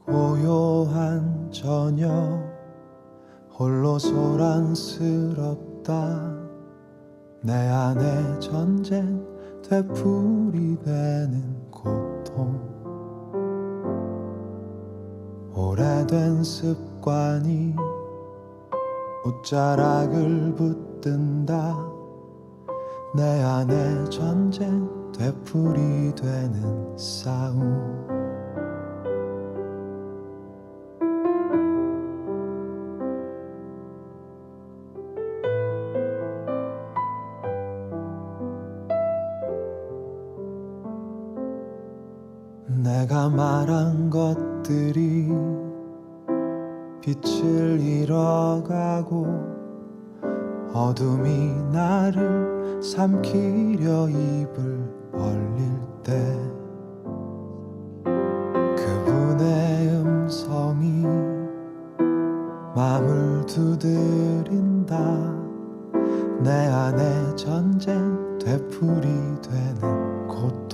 고요한 저녁 홀로 소란스럽다. 내 안에 전쟁 되풀이되는 고통. 오래된 습관이 옷자락을 붙든다. 내 안에 전쟁 되풀이되는 싸움. 내가 말한 것들이 빛을 잃어가고 어둠이 나를 삼키려 입을 벌릴 때 그분의 음성이 마음을 두드린다. 내 안에 전쟁 되풀이되는 고통.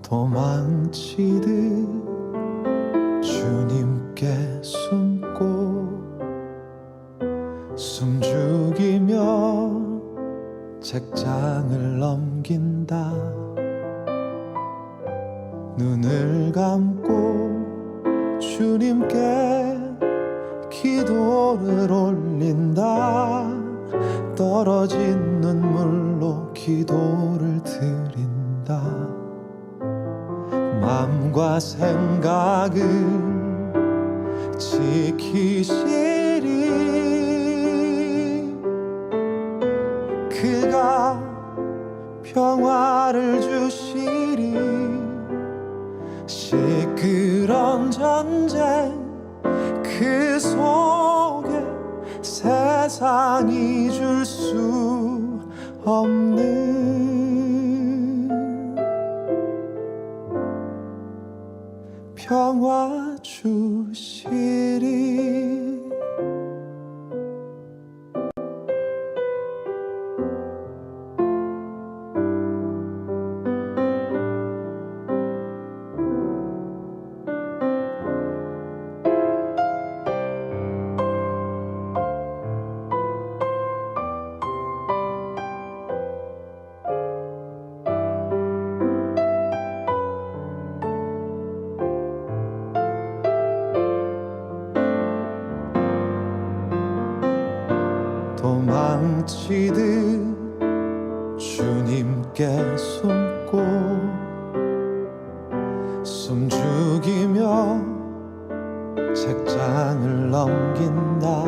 도망치듯 주님께 숨고 숨죽이며 책장을 넘긴다. 눈을 감고 주님께 기도를 올린다. 떨어진 눈물로 기도를 드린다. 마음과 생각을 지키시리. 그가 평화를 주시리. 시끄러운 전쟁 그 속에 세상이 줄 수 없는 평화 주시리. 도망치듯 주님께 숨고 숨죽이며 책장을 넘긴다.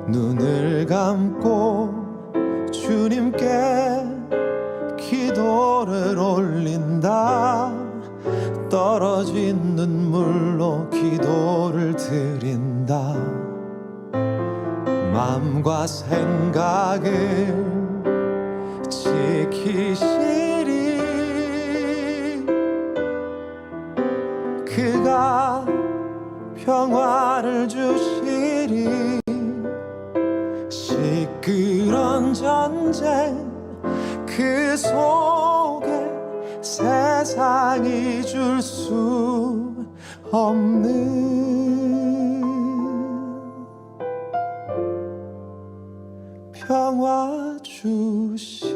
눈을 감고 주님께 기도를 올린다. 떨어진 눈물로 기도를 드린다. 마음과 생각을 지키시리. 그가 평화를 주시리. 시끄러운 전쟁 그 속에 세상이 줄 수 없는 평화 주시리.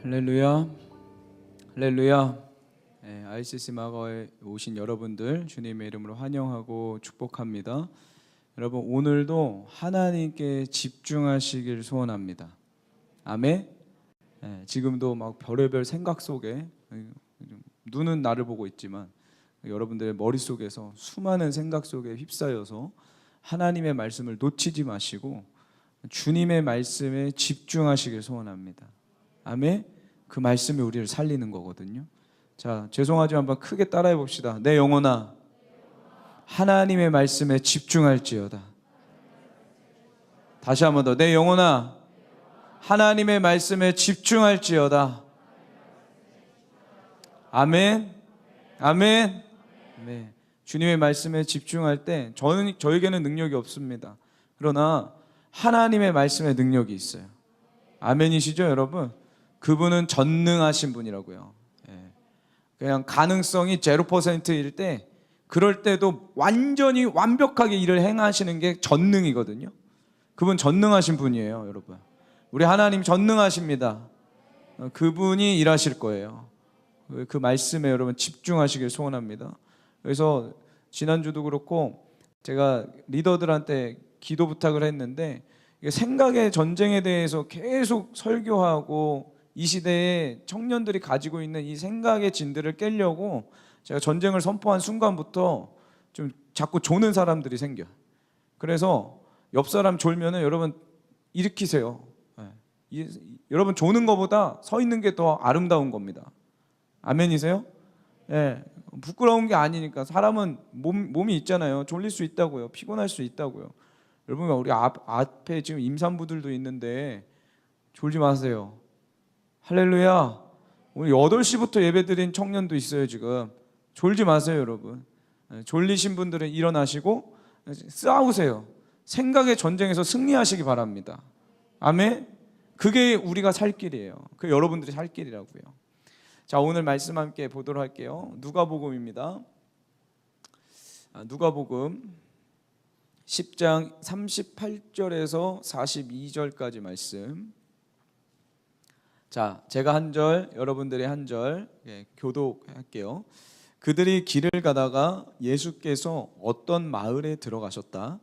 할렐루야, 할렐루야. ICC 마가에 오신 여러분들 주님의 이름으로 환영하고 축복합니다. 여러분, 오늘도 하나님께 집중하시길 소원합니다. 아멘. 지금도 막 별의별 생각 속에, 눈은 나를 보고 있지만 여러분들의 머릿속에서 수많은 생각 속에 휩싸여서 하나님의 말씀을 놓치지 마시고 주님의 말씀에 집중하시길 소원합니다. 아멘. 그 말씀이 우리를 살리는 거거든요. 자, 죄송하지만 한번 크게 따라해 봅시다. 내 영혼아, 하나님의 말씀에 집중할지어다. 다시 한번 더. 내 영혼아, 하나님의 말씀에 집중할지어다. 아멘. 아멘. 네. 주님의 말씀에 집중할 때 저에게는 능력이 없습니다. 그러나 하나님의 말씀에 능력이 있어요. 아멘이시죠, 여러분? 그분은 전능하신 분이라고요. 그냥 가능성이 0%일 때, 그럴 때도 완전히 완벽하게 일을 행하시는 게 전능이거든요. 그분 전능하신 분이에요, 여러분. 우리 하나님 전능하십니다. 그분이 일하실 거예요. 그 말씀에 여러분 집중하시길 소원합니다. 그래서 지난주도 그렇고 제가 리더들한테 기도 부탁을 했는데, 생각의 전쟁에 대해서 계속 설교하고 이 시대에 청년들이 가지고 있는 이 생각의 진들을 깨려고 제가 전쟁을 선포한 순간부터 좀 자꾸 조는 사람들이 생겨요. 그래서 옆 사람 졸면은 여러분 일으키세요. 여러분 조는 것보다 서 있는 게 더 아름다운 겁니다. 아멘이세요? 부끄러운 게 아니니까. 사람은 몸이 있잖아요. 졸릴 수 있다고요. 피곤할 수 있다고요. 여러분, 우리 앞에 지금 임산부들도 있는데 졸지 마세요. 할렐루야. 오늘 8시부터 예배드린 청년도 있어요. 지금 졸지 마세요, 여러분. 졸리신 분들은 일어나시고 싸우세요. 생각의 전쟁에서 승리하시기 바랍니다. 아멘. 그게 우리가 살 길이에요. 그 여러분들이 살 길이라고요. 자, 오늘 말씀 함께 보도록 할게요. 누가복음입니다. 누가복음 10장 38절에서 42절까지 말씀. 자, 제가 한 절, 여러분들이 한 절 교독할게요. 그들이 길을 가다가 예수께서 어떤 마을에 들어가셨다.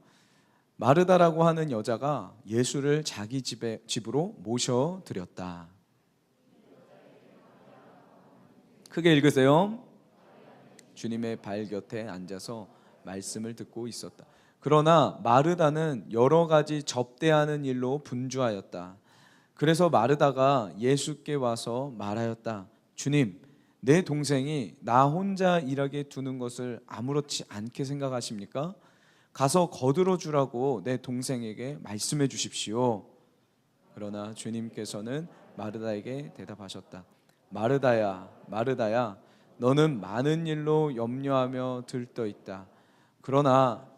마르다라고 하는 여자가 예수를 자기 집으로 모셔드렸다. 크게 읽으세요. 주님의 발 곁에 앉아서 말씀을 듣고 있었다. 그러나 마르다는 여러 가지 접대하는 일로 분주하였다. 그래서 마르다가 예수께 와서 말하였다. 주님, 내 동생이 나 혼자 일하게 두는 것을 아무렇지 않게 생각하십니까? 가서 거들어 주라고 내 동생에게 말씀해 주십시오. 그러나 주님께서는 마르다에게 대답하셨다. 마르다야, 마르다야, 너는 많은 일로 염려하며 들떠 있다. 그러나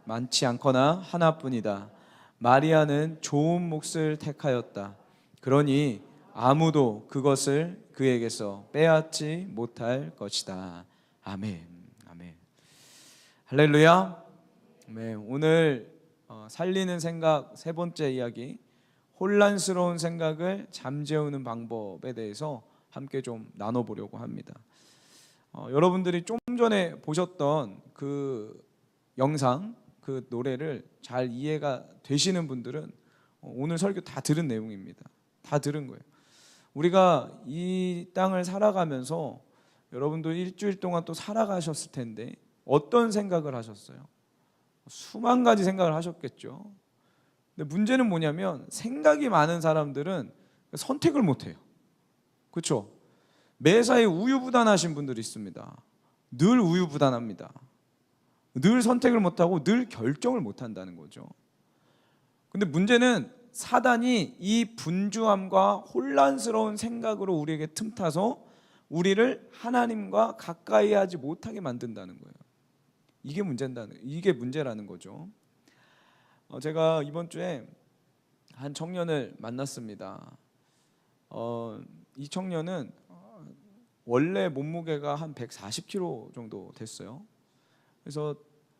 많지 않거나 하나뿐이다. 마리아는 좋은 몫을 택하였다. 그러니 아무도 그것을 그에게서 빼앗지 못할 것이다. 아멘. 아멘. 할렐루야. 네, 오늘 살리는 생각 세 번째 이야기, 혼란스러운 생각을 잠재우는 방법에 대해서 함께 좀 나눠보려고 합니다. 여러분들이 좀 전에 보셨던 그 영상, 그 노래를 잘 이해가 되시는 분들은 오늘 설교 다 들은 내용입니다. 다 들은 거예요. 우리가 이 땅을 살아가면서 여러분도 일주일 동안 또 살아가셨을 텐데 어떤 생각을 하셨어요? 수만 가지 생각을 하셨겠죠. 근데 문제는 뭐냐면 생각이 많은 사람들은 선택을 못해요. 그렇죠? 매사에 우유부단하신 분들이 있습니다. 늘 우유부단합니다. 늘 선택을 못하고 늘 결정을 못한다는 거죠. 근데 문제는 사단이 이 분주함과 혼란스러운 생각으로 우리에게 틈타서 우리를 하나님과 가까이 하지 못하게 만든다는 거예요. 이게 문제라는 거죠. 제가 이번 주에 한 청년을 만났습니다. 이 청년은 원래 몸무게가 한 140kg 정도 됐어요. 그래서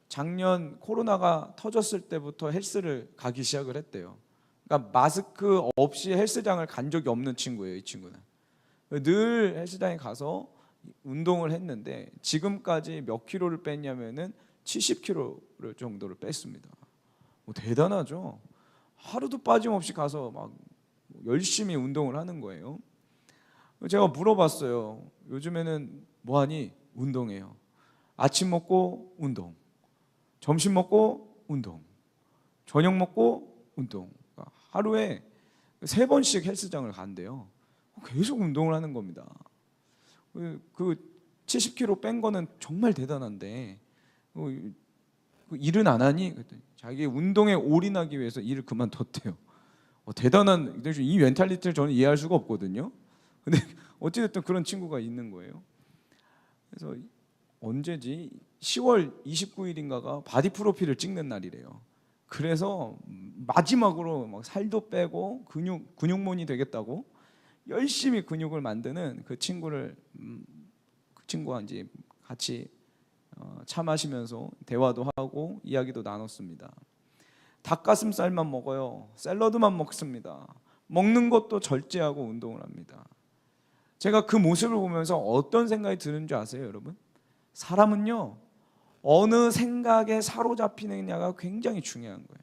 작년 코로나가 터졌을 때부터 헬스를 가기 시작을 했대요. 그러니까 마스크 없이 헬스장을 간 적이 없는 친구예요. 이 친구는 늘 헬스장에 가서 운동을 했는데 지금까지 몇 킬로를 뺐냐면은 70kg 정도를 뺐습니다. 대단하죠. 하루도 빠짐없이 가서 막 열심히 운동을 하는 거예요. 제가 물어봤어요. 요즘에는 뭐하니? 운동해요. 아침 먹고 운동, 점심 먹고 운동, 저녁 먹고 운동. 하루에 3번씩 헬스장을 간대요. 계속 운동을 하는 겁니다. 그 70kg 뺀 거는 정말 대단한데 일은 안 하니? 그랬더니 자기 운동에 올인하기 위해서 일을 그만뒀대요. 대단한, 이 멘탈리티를 저는 이해할 수가 없거든요. 근데 어찌됐든 그런 친구가 있는 거예요. 그래서 언제지? 10월 29일인가가 바디 프로필을 찍는 날이래요. 그래서 마지막으로 막 살도 빼고 근육몬이 되겠다고 열심히 근육을 만드는 그 친구와 이제 같이 차 마시면서 대화도 하고 이야기도 나눴습니다. 닭가슴살만 먹어요. 샐러드만 먹습니다. 먹는 것도 절제하고 운동을 합니다. 제가 그 모습을 보면서 어떤 생각이 드는 줄 아세요, 여러분? 사람은요, 어느 생각에 사로잡히느냐가 굉장히 중요한 거예요.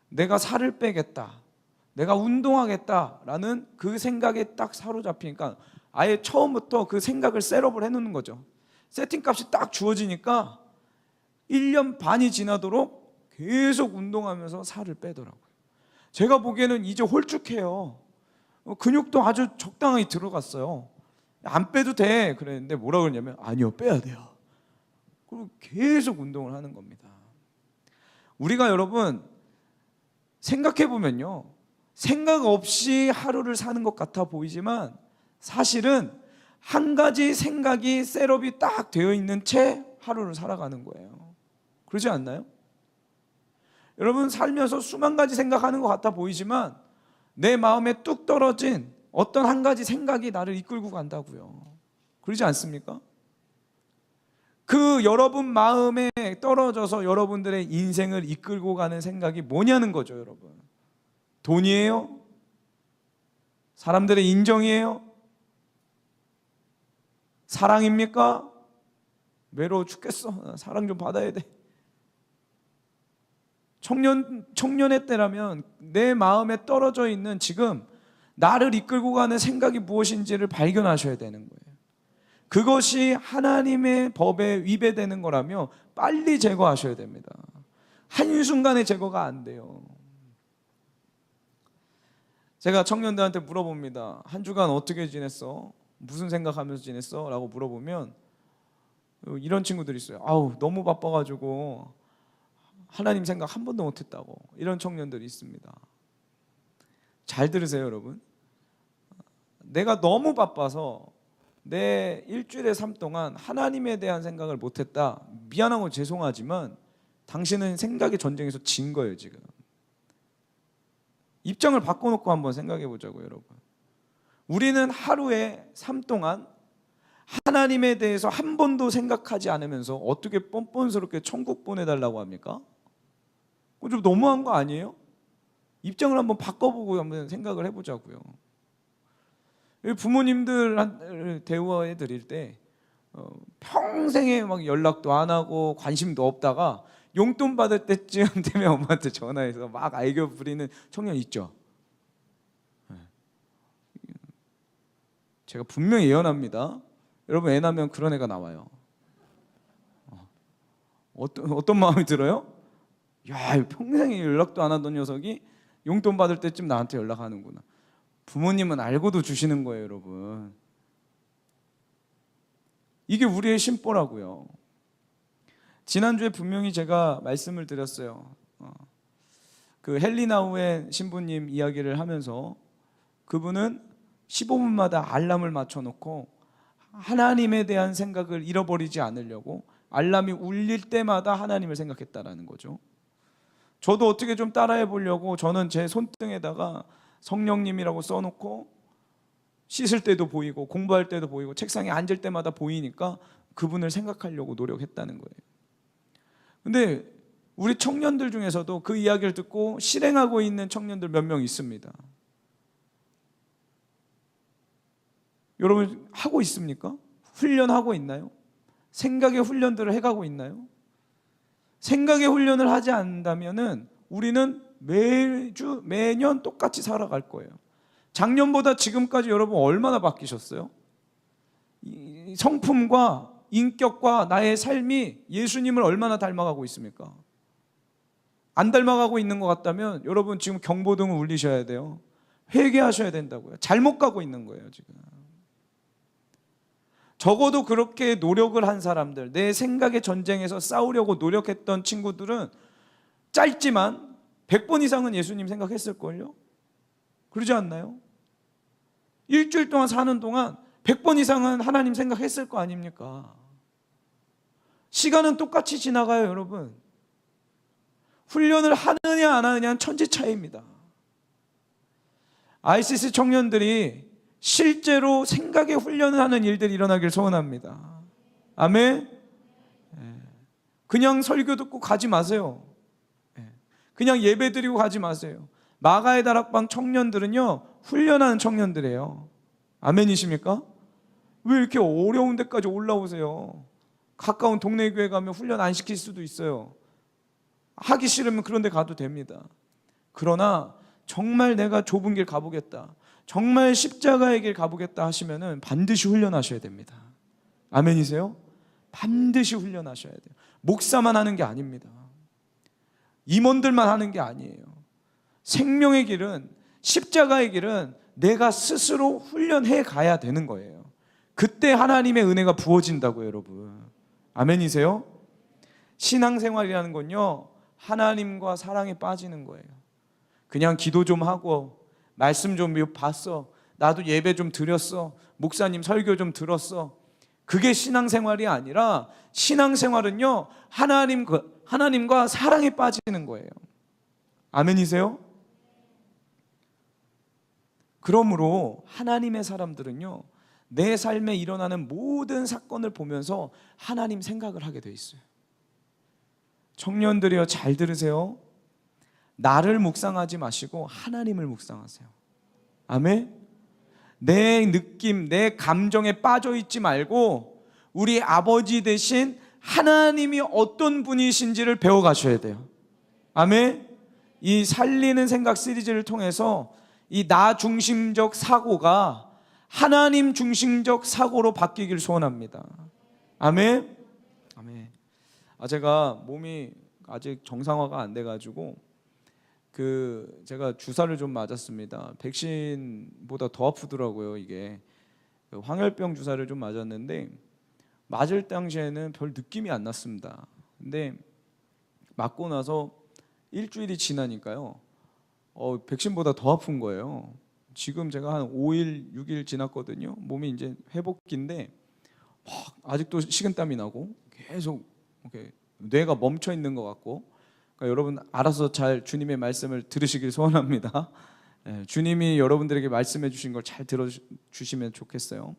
내가 살을 빼겠다, 내가 운동하겠다라는 그 생각에 딱 사로잡히니까 아예 처음부터 그 생각을 셋업을 해놓는 거죠. 세팅값이 딱 주어지니까 1년 반이 지나도록 계속 운동하면서 살을 빼더라고요. 제가 보기에는 이제 홀쭉해요. 근육도 아주 적당히 들어갔어요. 안 빼도 돼 그랬는데 뭐라 그러냐면 아니요, 빼야 돼요. 그리고 계속 운동을 하는 겁니다. 우리가 여러분 생각해 보면요, 생각 없이 하루를 사는 것 같아 보이지만 사실은 한 가지 생각이 셋업이 딱 되어 있는 채 하루를 살아가는 거예요. 그러지 않나요? 여러분 살면서 수만 가지 생각하는 것 같아 보이지만 내 마음에 뚝 떨어진 어떤 한 가지 생각이 나를 이끌고 간다고요. 그러지 않습니까? 그 여러분 마음에 떨어져서 여러분들의 인생을 이끌고 가는 생각이 뭐냐는 거죠, 여러분. 돈이에요? 사람들의 인정이에요? 사랑입니까? 외로워 죽겠어. 사랑 좀 받아야 돼. 청년의 때라면 내 마음에 떨어져 있는 지금 나를 이끌고 가는 생각이 무엇인지를 발견하셔야 되는 거예요. 그것이 하나님의 법에 위배되는 거라며 빨리 제거하셔야 됩니다. 한순간에 제거가 안 돼요. 제가 청년들한테 물어봅니다. 한 주간 어떻게 지냈어? 무슨 생각하면서 지냈어? 라고 물어보면 이런 친구들이 있어요. 아우, 너무 바빠가지고 하나님 생각 한 번도 못했다고. 이런 청년들이 있습니다. 잘 들으세요, 여러분. 내가 너무 바빠서 내 일주일의 삶 동안 하나님에 대한 생각을 못했다. 미안하고 죄송하지만 당신은 생각의 전쟁에서 진 거예요, 지금. 입장을 바꿔놓고 한번 생각해 보자고요, 여러분. 우리는 하루의 삶 동안 하나님에 대해서 한 번도 생각하지 않으면서 어떻게 뻔뻔스럽게 천국 보내달라고 합니까? 그거 좀 너무한 거 아니에요? 입장을 한번 바꿔보고 한번 생각을 해보자고요. 부모님들 대우해 드릴 때 평생에 막 연락도 안 하고 관심도 없다가 용돈 받을 때쯤 되면 엄마한테 전화해서 막 애교 부리는 청년 있죠. 제가 분명히 예언합니다. 여러분 애 낳으면 그런 애가 나와요. 어떤 마음이 들어요? 야, 평생에 연락도 안 하던 녀석이 용돈 받을 때쯤 나한테 연락하는구나. 부모님은 알고도 주시는 거예요, 여러분. 이게 우리의 심보라고요. 지난주에 분명히 제가 말씀을 드렸어요. 그 헨리나우의 신부님 이야기를 하면서 그분은 15분마다 알람을 맞춰놓고 하나님에 대한 생각을 잃어버리지 않으려고 알람이 울릴 때마다 하나님을 생각했다라는 거죠. 저도 어떻게 좀 따라해 보려고 저는 제 손등에다가 성령님이라고 써놓고 씻을 때도 보이고 공부할 때도 보이고 책상에 앉을 때마다 보이니까 그분을 생각하려고 노력했다는 거예요. 근데 우리 청년들 중에서도 그 이야기를 듣고 실행하고 있는 청년들 몇 명 있습니다. 여러분 하고 있습니까? 훈련하고 있나요? 생각의 훈련들을 해가고 있나요? 생각의 훈련을 하지 않는다면은 우리는 매년 똑같이 살아갈 거예요. 작년보다 지금까지 여러분 얼마나 바뀌셨어요? 성품과 인격과 나의 삶이 예수님을 얼마나 닮아가고 있습니까? 안 닮아가고 있는 것 같다면 여러분 지금 경보등을 울리셔야 돼요. 회개하셔야 된다고요. 잘못 가고 있는 거예요 지금. 적어도 그렇게 노력을 한 사람들, 내 생각의 전쟁에서 싸우려고 노력했던 친구들은 짧지만 100번 이상은 예수님 생각했을걸요? 그러지 않나요? 일주일 동안 사는 동안 100번 이상은 하나님 생각했을 거 아닙니까? 시간은 똑같이 지나가요 여러분. 훈련을 하느냐 안 하느냐는 천지 차이입니다. ICC 청년들이 실제로 생각에 훈련을 하는 일들이 일어나길 소원합니다. 아멘. 그냥 설교 듣고 가지 마세요. 그냥 예배 드리고 가지 마세요. 마가의 다락방 청년들은요 훈련하는 청년들이에요. 아멘이십니까? 왜 이렇게 어려운 데까지 올라오세요? 가까운 동네 교회 가면 훈련 안 시킬 수도 있어요. 하기 싫으면 그런 데 가도 됩니다. 그러나 정말 내가 좁은 길 가보겠다, 정말 십자가의 길 가보겠다 하시면은 반드시 훈련하셔야 됩니다. 아멘이세요? 반드시 훈련하셔야 돼요. 목사만 하는 게 아닙니다. 임원들만 하는 게 아니에요. 생명의 길은, 십자가의 길은 내가 스스로 훈련해 가야 되는 거예요. 그때 하나님의 은혜가 부어진다고요 여러분. 아멘이세요? 신앙생활이라는 건요 하나님과 사랑에 빠지는 거예요. 그냥 기도 좀 하고 말씀 좀 봤어, 나도 예배 좀 드렸어, 목사님 설교 좀 들었어, 그게 신앙생활이 아니라 신앙생활은요 하나님과 사랑에 빠지는 거예요. 아멘이세요? 그러므로 하나님의 사람들은요 내 삶에 일어나는 모든 사건을 보면서 하나님 생각을 하게 돼 있어요. 청년들이여 잘 들으세요. 나를 묵상하지 마시고 하나님을 묵상하세요. 아멘. 내 느낌, 내 감정에 빠져 있지 말고 우리 아버지 대신 하나님이 어떤 분이신지를 배워 가셔야 돼요. 아멘. 이 살리는 생각 시리즈를 통해서 이 나 중심적 사고가 하나님 중심적 사고로 바뀌길 소원합니다. 아멘. 아멘. 제가 몸이 아직 정상화가 안 돼가지고 제가 주사를 좀 맞았습니다. 백신보다 더 아프더라고요. 이게 황열병 주사를 좀 맞았는데 맞을 당시에는 별 느낌이 안 났습니다. 근데 맞고 나서 일주일이 지나니까요 백신보다 더 아픈 거예요. 지금 제가 한 5일, 6일 지났거든요. 몸이 이제 회복기인데 아직도 식은땀이 나고 계속 이렇게 뇌가 멈춰 있는 것 같고, 그러니까 여러분 알아서 잘 주님의 말씀을 들으시길 소원합니다. 주님이 여러분들에게 말씀해 주신 걸 잘 들어주시면 좋겠어요.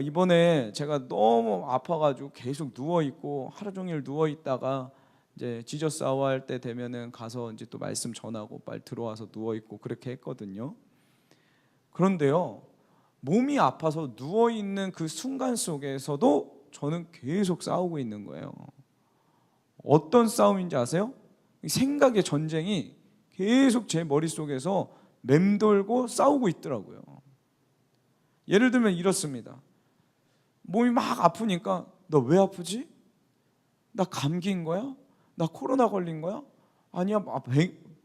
이번에 제가 너무 아파가지고 계속 누워있고 하루 종일 누워있다가 이제 지저스 아워 할 때 되면은 가서 이제 또 말씀 전하고 빨리 들어와서 누워있고 그렇게 했거든요. 그런데요 몸이 아파서 누워있는 그 순간 속에서도 저는 계속 싸우고 있는 거예요. 어떤 싸움인지 아세요? 생각의 전쟁이 계속 제 머릿속에서 맴돌고 싸우고 있더라고요. 예를 들면 이렇습니다. 몸이 막 아프니까 너 왜 아프지? 나 감기인 거야? 나 코로나 걸린 거야? 아니야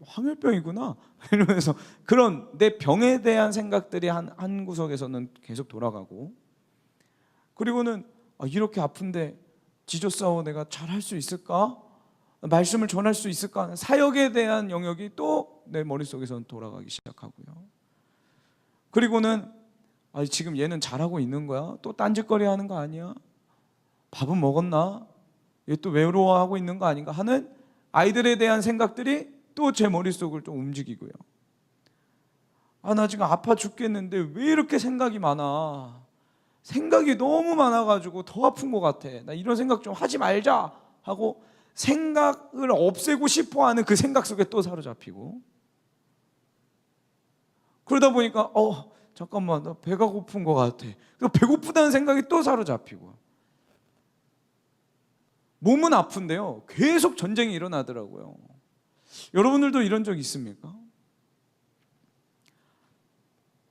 황열병이구나 이러면서 그런 내 병에 대한 생각들이 한 구석에서는 계속 돌아가고, 그리고는 이렇게 아픈데 지저싸워 내가 잘할 수 있을까? 말씀을 전할 수 있을까? 사역에 대한 영역이 또 내 머릿속에서는 돌아가기 시작하고요. 그리고는 지금 얘는 잘하고 있는 거야? 또 딴짓거리 하는 거 아니야? 밥은 먹었나? 얘 또 외로워하고 있는 거 아닌가 하는 아이들에 대한 생각들이 또 제 머릿속을 좀 움직이고요. 나 지금 아파 죽겠는데 왜 이렇게 생각이 많아? 생각이 너무 많아가지고 더 아픈 것 같아. 나 이런 생각 좀 하지 말자 하고 생각을 없애고 싶어하는 그 생각 속에 또 사로잡히고, 그러다 보니까 잠깐만 나 배가 고픈 것 같아. 배고프다는 생각이 또 사로잡히고, 몸은 아픈데요 계속 전쟁이 일어나더라고요. 여러분들도 이런 적 있습니까?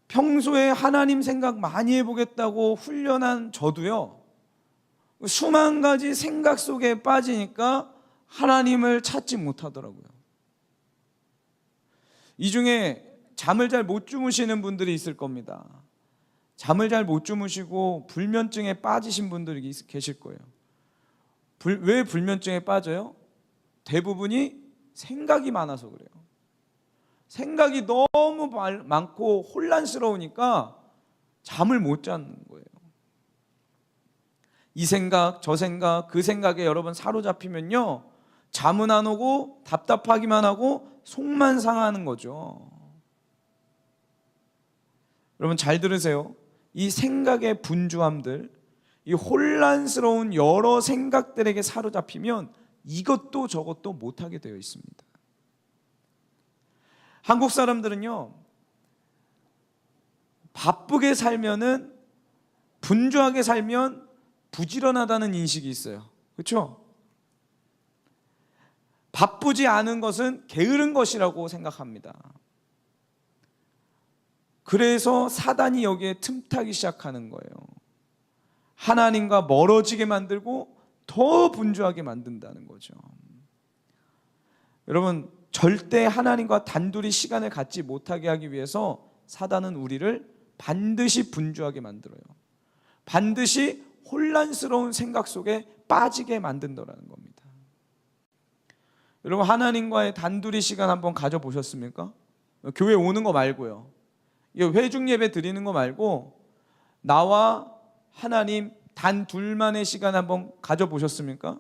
평소에 하나님 생각 많이 해보겠다고 훈련한 저도요 수만 가지 생각 속에 빠지니까 하나님을 찾지 못하더라고요. 이 중에 잠을 잘 못 주무시는 분들이 있을 겁니다. 잠을 잘 못 주무시고 불면증에 빠지신 분들이 계실 거예요. 왜 불면증에 빠져요? 대부분이 생각이 많아서 그래요. 생각이 너무 많고 혼란스러우니까 잠을 못 자는 거예요. 이 생각, 저 생각, 그 생각에 여러분 사로잡히면요, 잠은 안 오고 답답하기만 하고 속만 상하는 거죠. 여러분 잘 들으세요. 이 생각의 분주함들, 이 혼란스러운 여러 생각들에게 사로잡히면 이것도 저것도 못하게 되어 있습니다. 한국 사람들은요, 바쁘게 살면은, 분주하게 살면 부지런하다는 인식이 있어요. 그렇죠? 바쁘지 않은 것은 게으른 것이라고 생각합니다. 그래서 사단이 여기에 틈타기 시작하는 거예요. 하나님과 멀어지게 만들고 더 분주하게 만든다는 거죠. 여러분, 절대 하나님과 단둘이 시간을 갖지 못하게 하기 위해서 사단은 우리를 반드시 분주하게 만들어요. 반드시 혼란스러운 생각 속에 빠지게 만든다는 겁니다. 여러분, 하나님과의 단둘이 시간 한번 가져보셨습니까? 교회 오는 거 말고요. 회중 예배 드리는 거 말고 나와 하나님 단 둘만의 시간 한번 가져보셨습니까?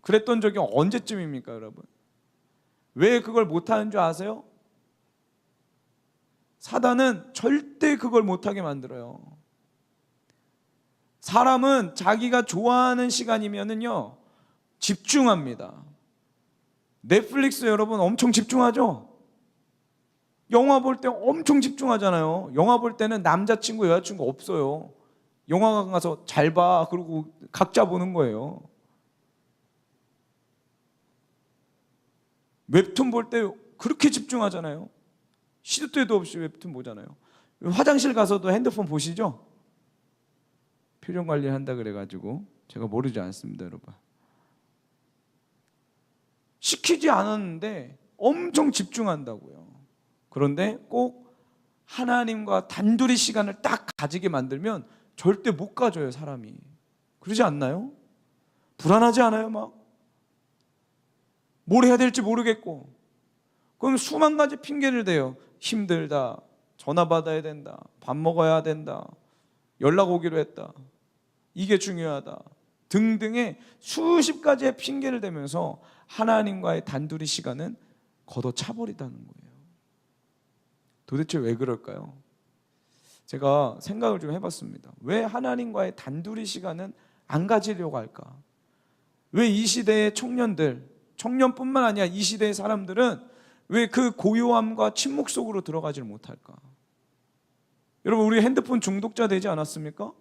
그랬던 적이 언제쯤입니까, 여러분? 왜 그걸 못하는 줄 아세요? 사단은 절대 그걸 못하게 만들어요. 사람은 자기가 좋아하는 시간이면은요, 집중합니다. 넷플릭스 여러분 엄청 집중하죠? 영화 볼 때 엄청 집중하잖아요. 영화 볼 때는 남자친구, 여자친구 없어요. 영화관 가서 잘 봐. 그리고 각자 보는 거예요. 웹툰 볼 때 그렇게 집중하잖아요. 시도 때도 없이 웹툰 보잖아요. 화장실 가서도 핸드폰 보시죠? 표정 관리한다 그래가지고 제가 모르지 않습니다, 여러분. 시키지 않았는데 엄청 집중한다고요. 그런데 꼭 하나님과 단둘이 시간을 딱 가지게 만들면 절대 못 가져요, 사람이. 그러지 않나요? 불안하지 않아요? 막 뭘 해야 될지 모르겠고, 그럼 수만 가지 핑계를 대요. 힘들다, 전화 받아야 된다, 밥 먹어야 된다, 연락 오기로 했다, 이게 중요하다 등등의 수십 가지의 핑계를 대면서 하나님과의 단둘이 시간은 걷어차버리다는 거예요. 도대체 왜 그럴까요? 제가 생각을 좀 해봤습니다. 왜 하나님과의 단둘이 시간은 안 가지려고 할까? 왜 이 시대의 청년뿐만 아니라 이 시대의 사람들은 왜 그 고요함과 침묵 속으로 들어가지를 못할까? 여러분, 우리 핸드폰 중독자 되지 않았습니까?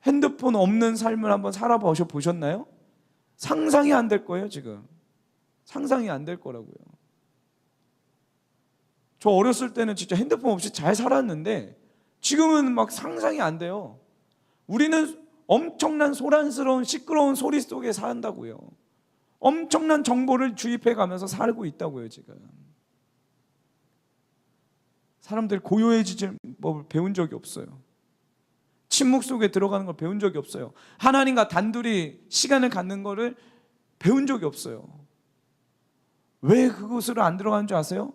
핸드폰 없는 삶을 한번 살아보셨나요? 상상이 안 될 거예요, 지금. 상상이 안 될 거라고요. 저 어렸을 때는 진짜 핸드폰 없이 잘 살았는데 지금은 막 상상이 안 돼요. 우리는 엄청난 소란스러운 시끄러운 소리 속에 산다고요. 엄청난 정보를 주입해 가면서 살고 있다고요, 지금. 사람들 고요해지는 법을 배운 적이 없어요. 침묵 속에 들어가는 걸 배운 적이 없어요. 하나님과 단둘이 시간을 갖는 거를 배운 적이 없어요. 왜 그곳으로 안 들어가는 줄 아세요?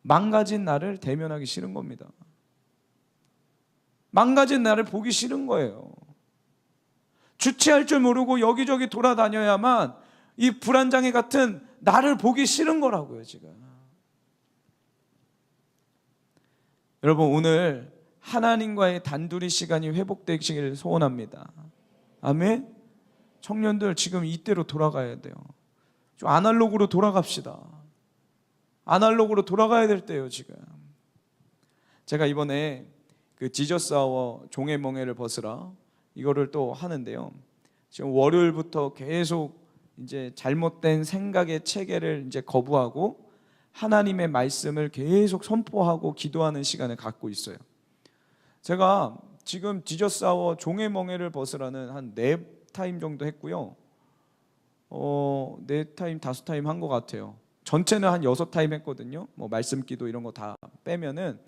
망가진 나를 대면하기 싫은 겁니다. 망가진 나를 보기 싫은 거예요. 주체할 줄 모르고 여기저기 돌아다녀야만 이 불안장애 같은 나를 보기 싫은 거라고요, 지금. 여러분, 오늘 하나님과의 단둘이 시간이 회복되시기를 소원합니다. 아멘. 청년들 지금 이때로 돌아가야 돼요. 좀 아날로그로 돌아갑시다. 아날로그로 돌아가야 될 때예요, 지금. 제가 이번에 그 지저스 아워 종의 멍에를 벗으라 이거를 또 하는데요. 지금 월요일부터 계속 이제 잘못된 생각의 체계를 이제 거부하고 하나님의 말씀을 계속 선포하고 기도하는 시간을 갖고 있어요. 제가 지금 지저스 아워 종의 멍에를 벗으라는 한 4타임 정도 했고요. 4타임 5타임 한 것 같아요. 전체는 한 6타임 했거든요. 뭐 말씀 기도 이런 거 다 빼면은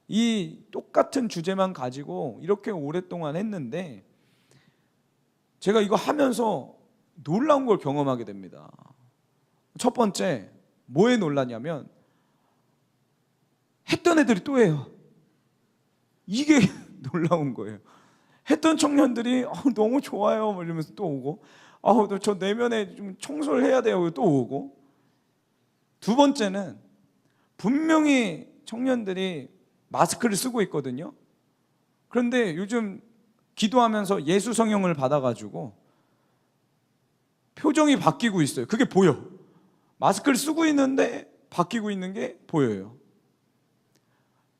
이 똑같은 주제만 가지고 이렇게 오랫동안 했는데 제가 이거 하면서 놀라운 걸 경험하게 됩니다. 첫 번째, 뭐에 놀라냐면 했던 애들이 또 해요. 이게 놀라운 거예요. 했던 청년들이 너무 좋아요 이러면서 또 오고, 저 내면에 좀 청소를 해야 돼요 또 오고. 두 번째는 분명히 청년들이 마스크를 쓰고 있거든요. 그런데 요즘 기도하면서 예수 성령을 받아가지고 표정이 바뀌고 있어요. 그게 보여. 마스크를 쓰고 있는데 바뀌고 있는 게 보여요.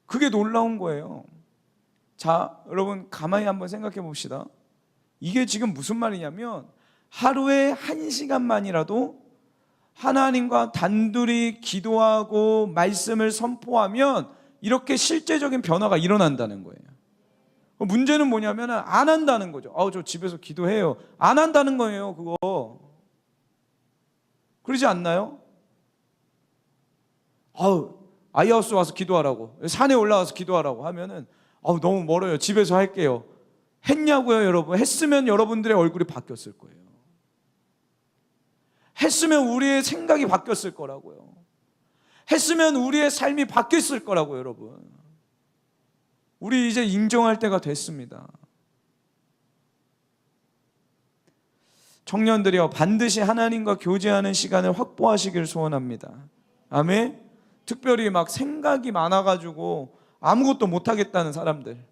그게 놀라운 거예요. 자, 여러분 가만히 한번 생각해 봅시다. 이게 지금 무슨 말이냐면 하루에 1시간만이라도 하나님과 단둘이 기도하고 말씀을 선포하면 이렇게 실제적인 변화가 일어난다는 거예요. 문제는 뭐냐면 안 한다는 거죠. 저 집에서 기도해요. 안 한다는 거예요, 그거. 그러지 않나요? 아이하우스 와서 기도하라고, 산에 올라와서 기도하라고 하면은 너무 멀어요. 집에서 할게요. 했냐고요, 여러분? 했으면 여러분들의 얼굴이 바뀌었을 거예요. 했으면 우리의 생각이 바뀌었을 거라고요. 했으면 우리의 삶이 바뀌었을 거라고요, 여러분. 우리 이제 인정할 때가 됐습니다. 청년들이여, 반드시 하나님과 교제하는 시간을 확보하시길 소원합니다. 아멘. 특별히 막 생각이 많아가지고 아무것도 못하겠다는 사람들,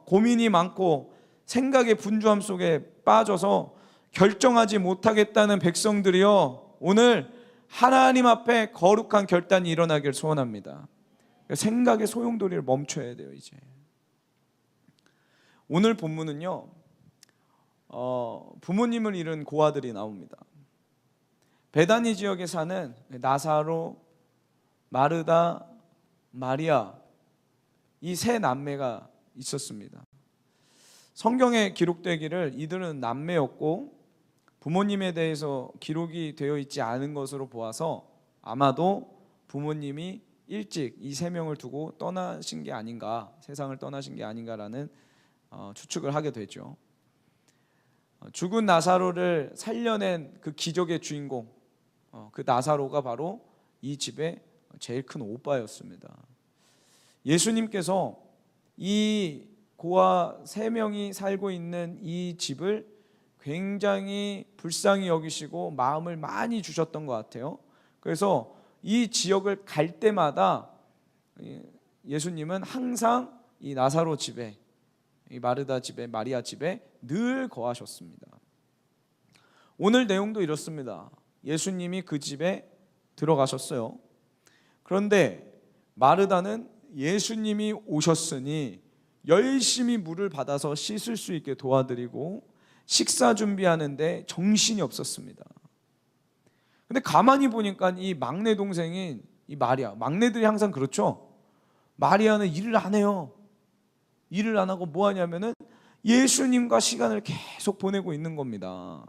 고민이 많고 생각의 분주함 속에 빠져서 결정하지 못하겠다는 백성들이여, 오늘 하나님 앞에 거룩한 결단이 일어나길 소원합니다. 생각의 소용돌이를 멈춰야 돼요. 이제 오늘 본문은요, 부모님을 잃은 고아들이 나옵니다. 베다니 지역에 사는 나사로, 마르다, 마리아, 이 세 남매가 있었습니다. 성경에 기록되기를 이들은 남매였고 부모님에 대해서 기록이 되어 있지 않은 것으로 보아서 아마도 부모님이 일찍 이 세 명을 두고 떠나신 게 아닌가, 세상을 떠나신 게 아닌가라는 추측을 하게 되죠. 죽은 나사로를 살려낸 그 기적의 주인공, 그 나사로가 바로 이 집의 제일 큰 오빠였습니다. 예수님께서 이 고아 3명이 살고 있는 이 집을 굉장히 불쌍히 여기시고 마음을 많이 주셨던 것 같아요. 그래서 이 지역을 갈 때마다 예수님은 항상 이 나사로 집에, 이 마르다 집에, 마리아 집에 늘 거하셨습니다. 오늘 내용도 이렇습니다. 예수님이 그 집에 들어가셨어요. 그런데 마르다는 예수님이 오셨으니 열심히 물을 받아서 씻을 수 있게 도와드리고 식사 준비하는데 정신이 없었습니다. 근데 가만히 보니까 이 막내 동생인 이 마리아, 막내들이 항상 그렇죠. 마리아는 일을 안 해요. 일을 안 하고 뭐 하냐면은 예수님과 시간을 계속 보내고 있는 겁니다.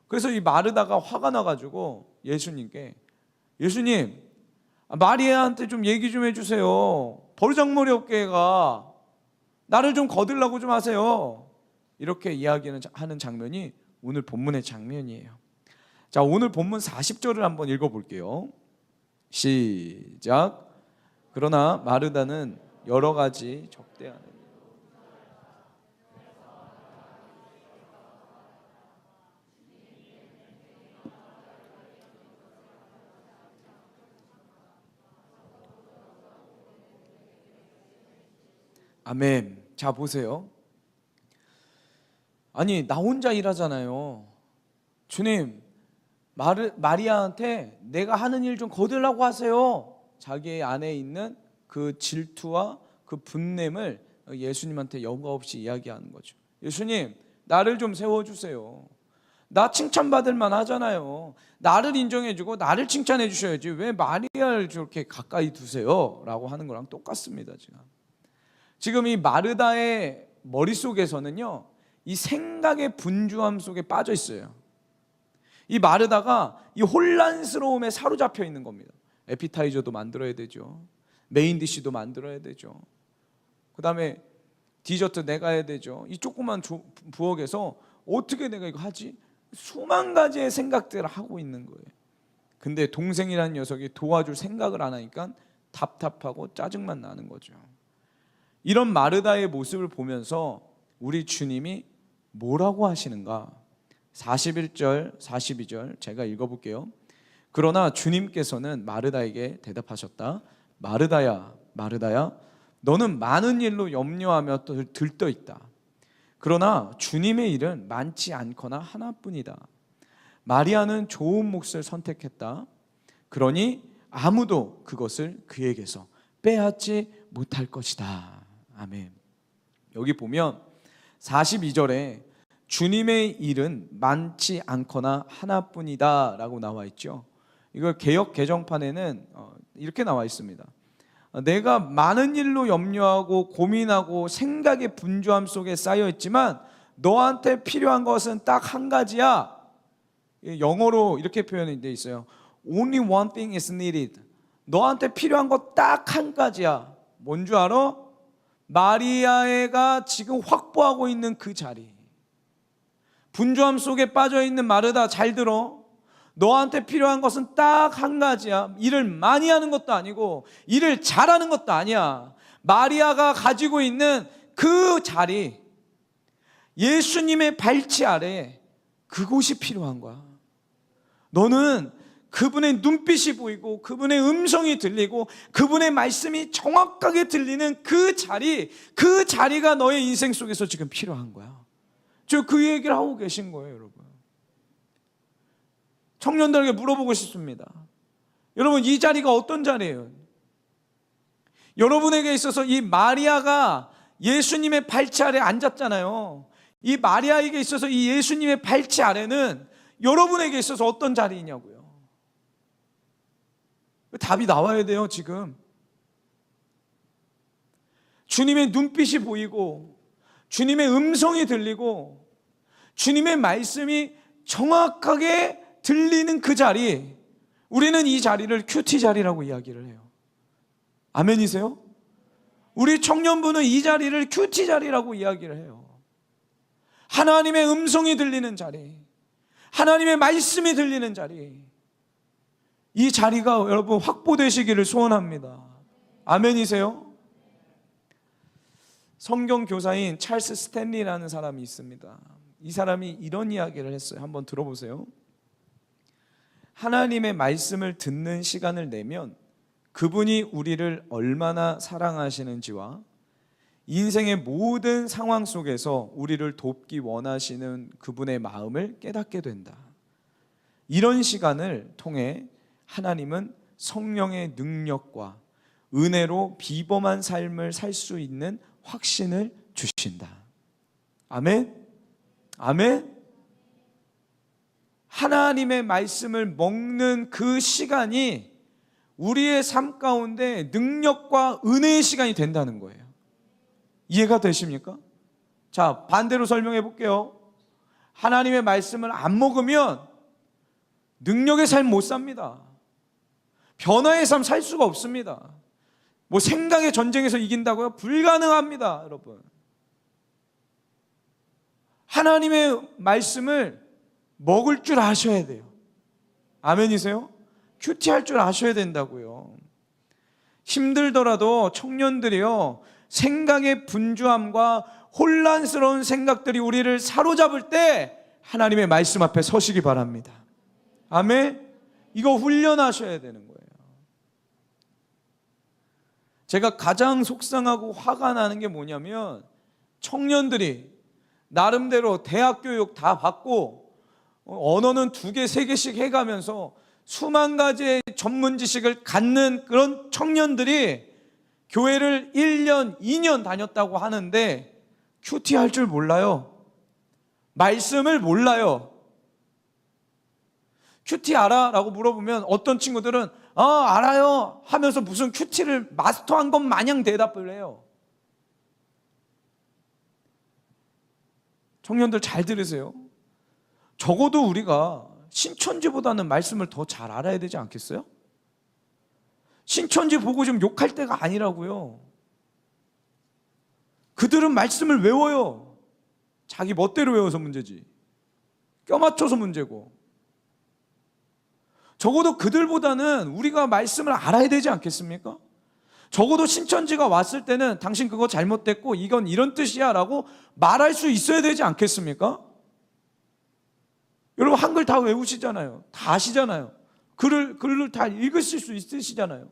그래서 이 마르다가 화가 나가지고 예수님께, 예수님, 마리아한테 좀 얘기 좀 해주세요. 버르장머리 없게가 나를 좀 거들라고 좀 하세요. 이렇게 이야기하는 장면이 오늘 본문의 장면이에요. 자, 오늘 본문 40절을 한번 읽어볼게요. 시작. 그러나 마르다는 여러 가지 적대하는, 아멘. 자, 보세요. 아니, 나 혼자 일하잖아요. 주님, 마리아한테 내가 하는 일 좀 거들라고 하세요. 자기의 안에 있는 그 질투와 그 분냄을 예수님한테 여과 없이 이야기하는 거죠. 예수님, 나를 좀 세워주세요. 나 칭찬받을 만 하잖아요. 나를 인정해주고 나를 칭찬해 주셔야지 왜 마리아를 저렇게 가까이 두세요? 라고 하는 거랑 똑같습니다. 지금 이 마르다의 머릿속에서는요, 이 생각의 분주함 속에 빠져 있어요. 이 마르다가 이 혼란스러움에 사로잡혀 있는 겁니다. 에피타이저도 만들어야 되죠. 메인 디쉬도 만들어야 되죠. 그 다음에 디저트 내가 해야 되죠. 이 조그만 부엌에서 어떻게 내가 이거 하지? 수만 가지의 생각들을 하고 있는 거예요. 근데 동생이라는 녀석이 도와줄 생각을 안 하니까 답답하고 짜증만 나는 거죠. 이런 마르다의 모습을 보면서 우리 주님이 뭐라고 하시는가? 41절, 42절 제가 읽어볼게요. 그러나 주님께서는 마르다에게 대답하셨다. 마르다야, 마르다야, 너는 많은 일로 염려하며 들떠 있다. 그러나 주님의 일은 많지 않거나 하나뿐이다. 마리아는 좋은 몫을 선택했다. 그러니 아무도 그것을 그에게서 빼앗지 못할 것이다. 아멘. 여기 보면 42절에 주님의 일은 많지 않거나 하나뿐이다 라고 나와 있죠. 이걸 개역 개정판에는 이렇게 나와 있습니다. 내가 많은 일로 염려하고 고민하고 생각의 분주함 속에 쌓여 있지만 너한테 필요한 것은 딱 한 가지야. 영어로 이렇게 표현이 되어 있어요. Only one thing is needed. 너한테 필요한 것 딱 한 가지야. 뭔 줄 알아? 마리아가 지금 확보하고 있는 그 자리. 분주함 속에 빠져 있는 마르다, 잘 들어. 너한테 필요한 것은 딱 한 가지야. 일을 많이 하는 것도 아니고 일을 잘하는 것도 아니야. 마리아가 가지고 있는 그 자리, 예수님의 발치 아래, 그곳이 필요한 거야. 너는 그분의 눈빛이 보이고 그분의 음성이 들리고 그분의 말씀이 정확하게 들리는 그 자리, 그 자리가 너의 인생 속에서 지금 필요한 거야. 저 그 얘기를 하고 계신 거예요, 여러분. 청년들에게 물어보고 싶습니다. 여러분, 이 자리가 어떤 자리예요? 여러분에게 있어서 이 마리아가 예수님의 발치 아래 앉았잖아요. 이 마리아에게 있어서 이 예수님의 발치 아래는 여러분에게 있어서 어떤 자리이냐고요. 답이 나와야 돼요, 지금. 주님의 눈빛이 보이고 주님의 음성이 들리고 주님의 말씀이 정확하게 들리는 그 자리, 우리는 이 자리를 큐티 자리라고 이야기를 해요. 아멘이세요? 우리 청년부는 이 자리를 큐티 자리라고 이야기를 해요. 하나님의 음성이 들리는 자리, 하나님의 말씀이 들리는 자리, 이 자리가 여러분 확보되시기를 소원합니다. 아멘이세요? 성경 교사인 찰스 스탠리라는 사람이 있습니다. 이 사람이 이런 이야기를 했어요. 한번 들어보세요. 하나님의 말씀을 듣는 시간을 내면 그분이 우리를 얼마나 사랑하시는지와 인생의 모든 상황 속에서 우리를 돕기 원하시는 그분의 마음을 깨닫게 된다. 이런 시간을 통해 하나님은 성령의 능력과 은혜로 비범한 삶을 살 수 있는 확신을 주신다. 아멘? 아멘? 하나님의 말씀을 먹는 그 시간이 우리의 삶 가운데 능력과 은혜의 시간이 된다는 거예요. 이해가 되십니까? 자, 반대로 설명해 볼게요. 하나님의 말씀을 안 먹으면 능력의 삶 못 삽니다. 변화의 삶 살 수가 없습니다. 뭐 생각의 전쟁에서 이긴다고요? 불가능합니다, 여러분. 하나님의 말씀을 먹을 줄 아셔야 돼요. 아멘이세요? 큐티할 줄 아셔야 된다고요. 힘들더라도 청년들이요, 생각의 분주함과 혼란스러운 생각들이 우리를 사로잡을 때 하나님의 말씀 앞에 서시기 바랍니다. 아멘? 이거 훈련하셔야 되는 거예요. 제가 가장 속상하고 화가 나는 게 뭐냐면 청년들이 나름대로 대학 교육 다 받고 언어는 2개, 3개씩 해가면서 수만 가지의 전문 지식을 갖는 그런 청년들이 교회를 1년, 2년 다녔다고 하는데 큐티 할 줄 몰라요. 말씀을 몰라요. 큐티 알아? 라고 물어보면 어떤 친구들은 알아요 하면서 무슨 큐티를 마스터한 것 마냥 대답을 해요. 청년들 잘 들으세요. 적어도 우리가 신천지보다는 말씀을 더 잘 알아야 되지 않겠어요? 신천지 보고 좀 욕할 때가 아니라고요. 그들은 말씀을 외워요. 자기 멋대로 외워서 문제지. 껴맞춰서 문제고. 적어도 그들보다는 우리가 말씀을 알아야 되지 않겠습니까? 적어도 신천지가 왔을 때는 당신 그거 잘못됐고 이건 이런 뜻이야 라고 말할 수 있어야 되지 않겠습니까? 여러분 한글 다 외우시잖아요. 다 아시잖아요. 글을 다 읽으실 수 있으시잖아요.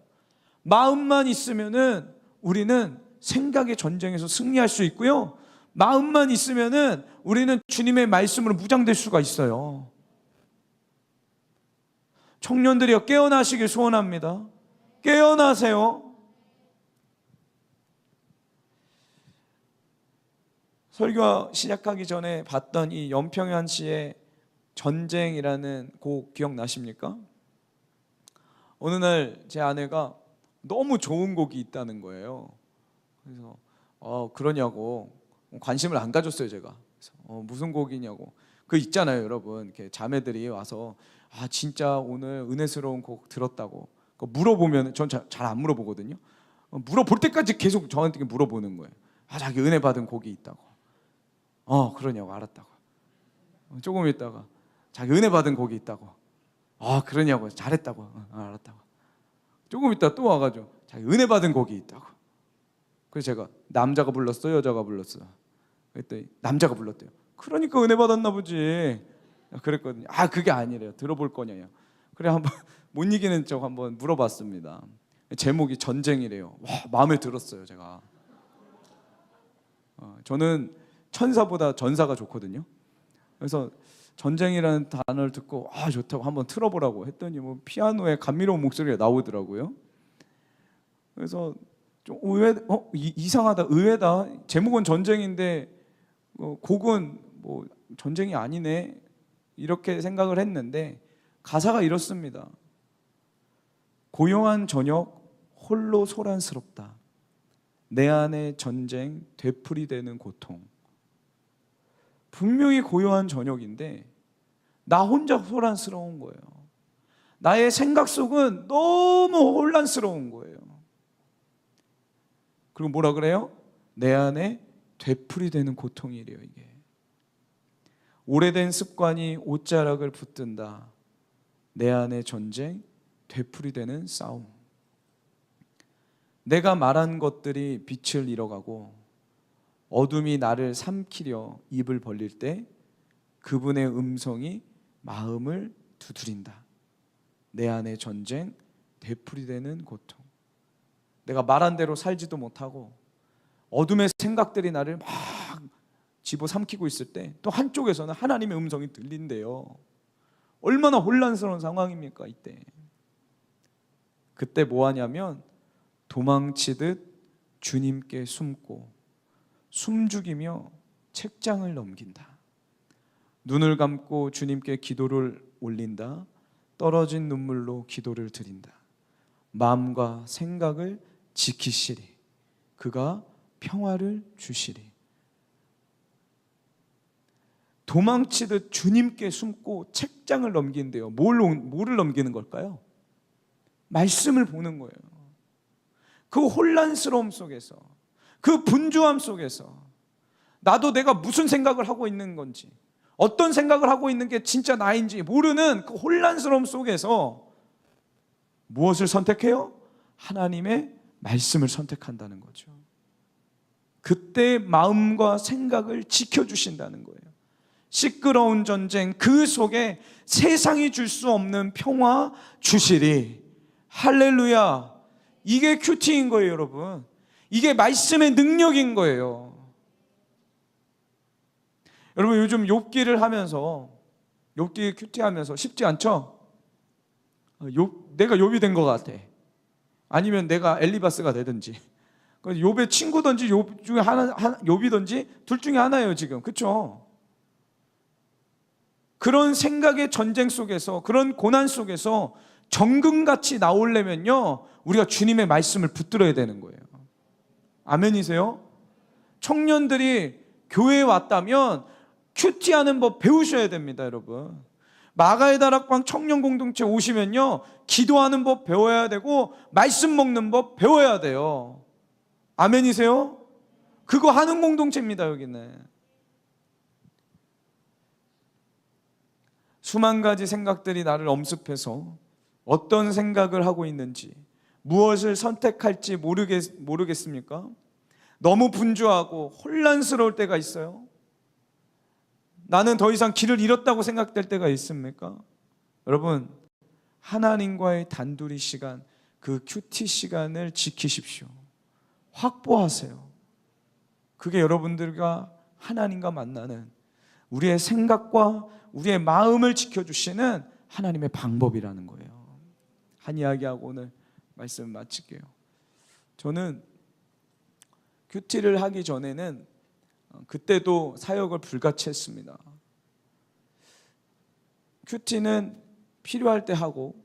마음만 있으면은 우리는 생각의 전쟁에서 승리할 수 있고요. 마음만 있으면은 우리는 주님의 말씀으로 무장될 수가 있어요. 청년들이여 깨어나시길 소원합니다. 깨어나세요. 설교 시작하기 전에 봤던 이 연평현 씨의 전쟁이라는 곡 기억나십니까? 어느 날 제 아내가 너무 좋은 곡이 있다는 거예요. 그래서 그러냐고 관심을 안 가졌어요 제가. 그래서 무슨 곡이냐고. 그 있잖아요 여러분. 이렇게 자매들이 와서 진짜 오늘 은혜스러운 곡 들었다고 물어보면 전 잘 안 물어보거든요. 물어볼 때까지 계속 저한테 물어보는 거예요. 자기 은혜 받은 곡이 있다고. 그러냐고. 알았다고. 조금 있다가 자기 은혜 받은 곡이 있다고. 그러냐고. 잘했다고. 알았다고. 조금 있다 또 와가지고 자기 은혜 받은 곡이 있다고. 그래서 제가 남자가 불렀어 여자가 불렀어? 그랬더니 남자가 불렀대요. 그러니까 은혜 받았나 보지. 그랬거든요. 그게 아니래요. 들어볼 거냐요. 그래 한번 못 이기는 척 한번 물어봤습니다. 제목이 전쟁이래요. 마음에 들었어요 제가. 저는 천사보다 전사가 좋거든요. 그래서 전쟁이라는 단어를 듣고 좋다고 한번 틀어보라고 했더니 피아노에 감미로운 목소리가 나오더라고요. 그래서 좀 이상하다, 의외다. 제목은 전쟁인데 곡은 전쟁이 아니네 이렇게 생각을 했는데 가사가 이렇습니다. 고요한 저녁 홀로 소란스럽다. 내 안에 전쟁 되풀이되는 고통. 분명히 고요한 저녁인데 나 혼자 소란스러운 거예요. 나의 생각 속은 너무 혼란스러운 거예요. 그리고 뭐라 그래요? 내 안에 되풀이되는 고통이래요 이게. 오래된 습관이 옷자락을 붙든다. 내 안에 전쟁 되풀이되는 싸움. 내가 말한 것들이 빛을 잃어가고 어둠이 나를 삼키려 입을 벌릴 때 그분의 음성이 마음을 두드린다. 내 안에 전쟁 되풀이되는 고통. 내가 말한 대로 살지도 못하고 어둠의 생각들이 나를 막 집어삼키고 있을 때 또 한쪽에서는 하나님의 음성이 들린대요. 얼마나 혼란스러운 상황입니까 이때. 그때 뭐 하냐면 도망치듯 주님께 숨고 숨죽이며 책장을 넘긴다. 눈을 감고 주님께 기도를 올린다. 떨어진 눈물로 기도를 드린다. 마음과 생각을 지키시리. 그가 평화를 주시리. 도망치듯 주님께 숨고 책장을 넘긴대요. 뭐를 넘기는 걸까요? 말씀을 보는 거예요. 그 혼란스러움 속에서, 그 분주함 속에서 나도 내가 무슨 생각을 하고 있는 건지, 어떤 생각을 하고 있는 게 진짜 나인지 모르는 그 혼란스러움 속에서 무엇을 선택해요? 하나님의 말씀을 선택한다는 거죠. 그때 마음과 생각을 지켜주신다는 거예요. 시끄러운 전쟁 그 속에 세상이 줄 수 없는 평화 주시리. 할렐루야. 이게 큐티인 거예요 여러분. 이게 말씀의 능력인 거예요. 여러분 요즘 욥기를 하면서 욥기 큐티하면서 쉽지 않죠? 내가 욥이 된 것 같아. 아니면 내가 엘리바스가 되든지, 욥의 친구든지 욥 중에 욥이든지 둘 중에 하나예요 지금. 그렇죠? 그런 생각의 전쟁 속에서, 그런 고난 속에서 정금같이 나오려면요 우리가 주님의 말씀을 붙들어야 되는 거예요. 아멘이세요? 청년들이 교회에 왔다면 큐티하는 법 배우셔야 됩니다 여러분. 마가의 다락방 청년 공동체 오시면요, 기도하는 법 배워야 되고 말씀 먹는 법 배워야 돼요. 아멘이세요? 그거 하는 공동체입니다. 여기는 수만 가지 생각들이 나를 엄습해서 어떤 생각을 하고 있는지, 무엇을 선택할지 모르겠습니까? 너무 분주하고 혼란스러울 때가 있어요. 나는 더 이상 길을 잃었다고 생각될 때가 있습니까? 여러분, 하나님과의 단둘이 시간, 그 큐티 시간을 지키십시오. 확보하세요. 그게 여러분들과 하나님과 만나는, 우리의 생각과 우리의 마음을 지켜주시는 하나님의 방법이라는 거예요. 한 이야기하고 오늘 말씀 마칠게요. 저는 큐티를 하기 전에는 그때도 사역을 불같이 했습니다. 큐티는 필요할 때 하고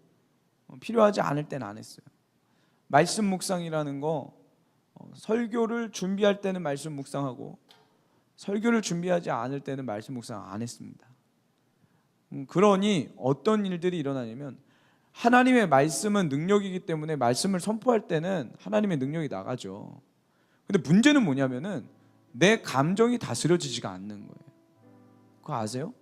필요하지 않을 때는 안 했어요. 말씀 묵상이라는 거, 설교를 준비할 때는 말씀 묵상하고 설교를 준비하지 않을 때는 말씀 묵상 안 했습니다. 그러니 어떤 일들이 일어나냐면, 하나님의 말씀은 능력이기 때문에 말씀을 선포할 때는 하나님의 능력이 나가죠. 근데 문제는 뭐냐면은 내 감정이 다스려지지가 않는 거예요. 그거 아세요?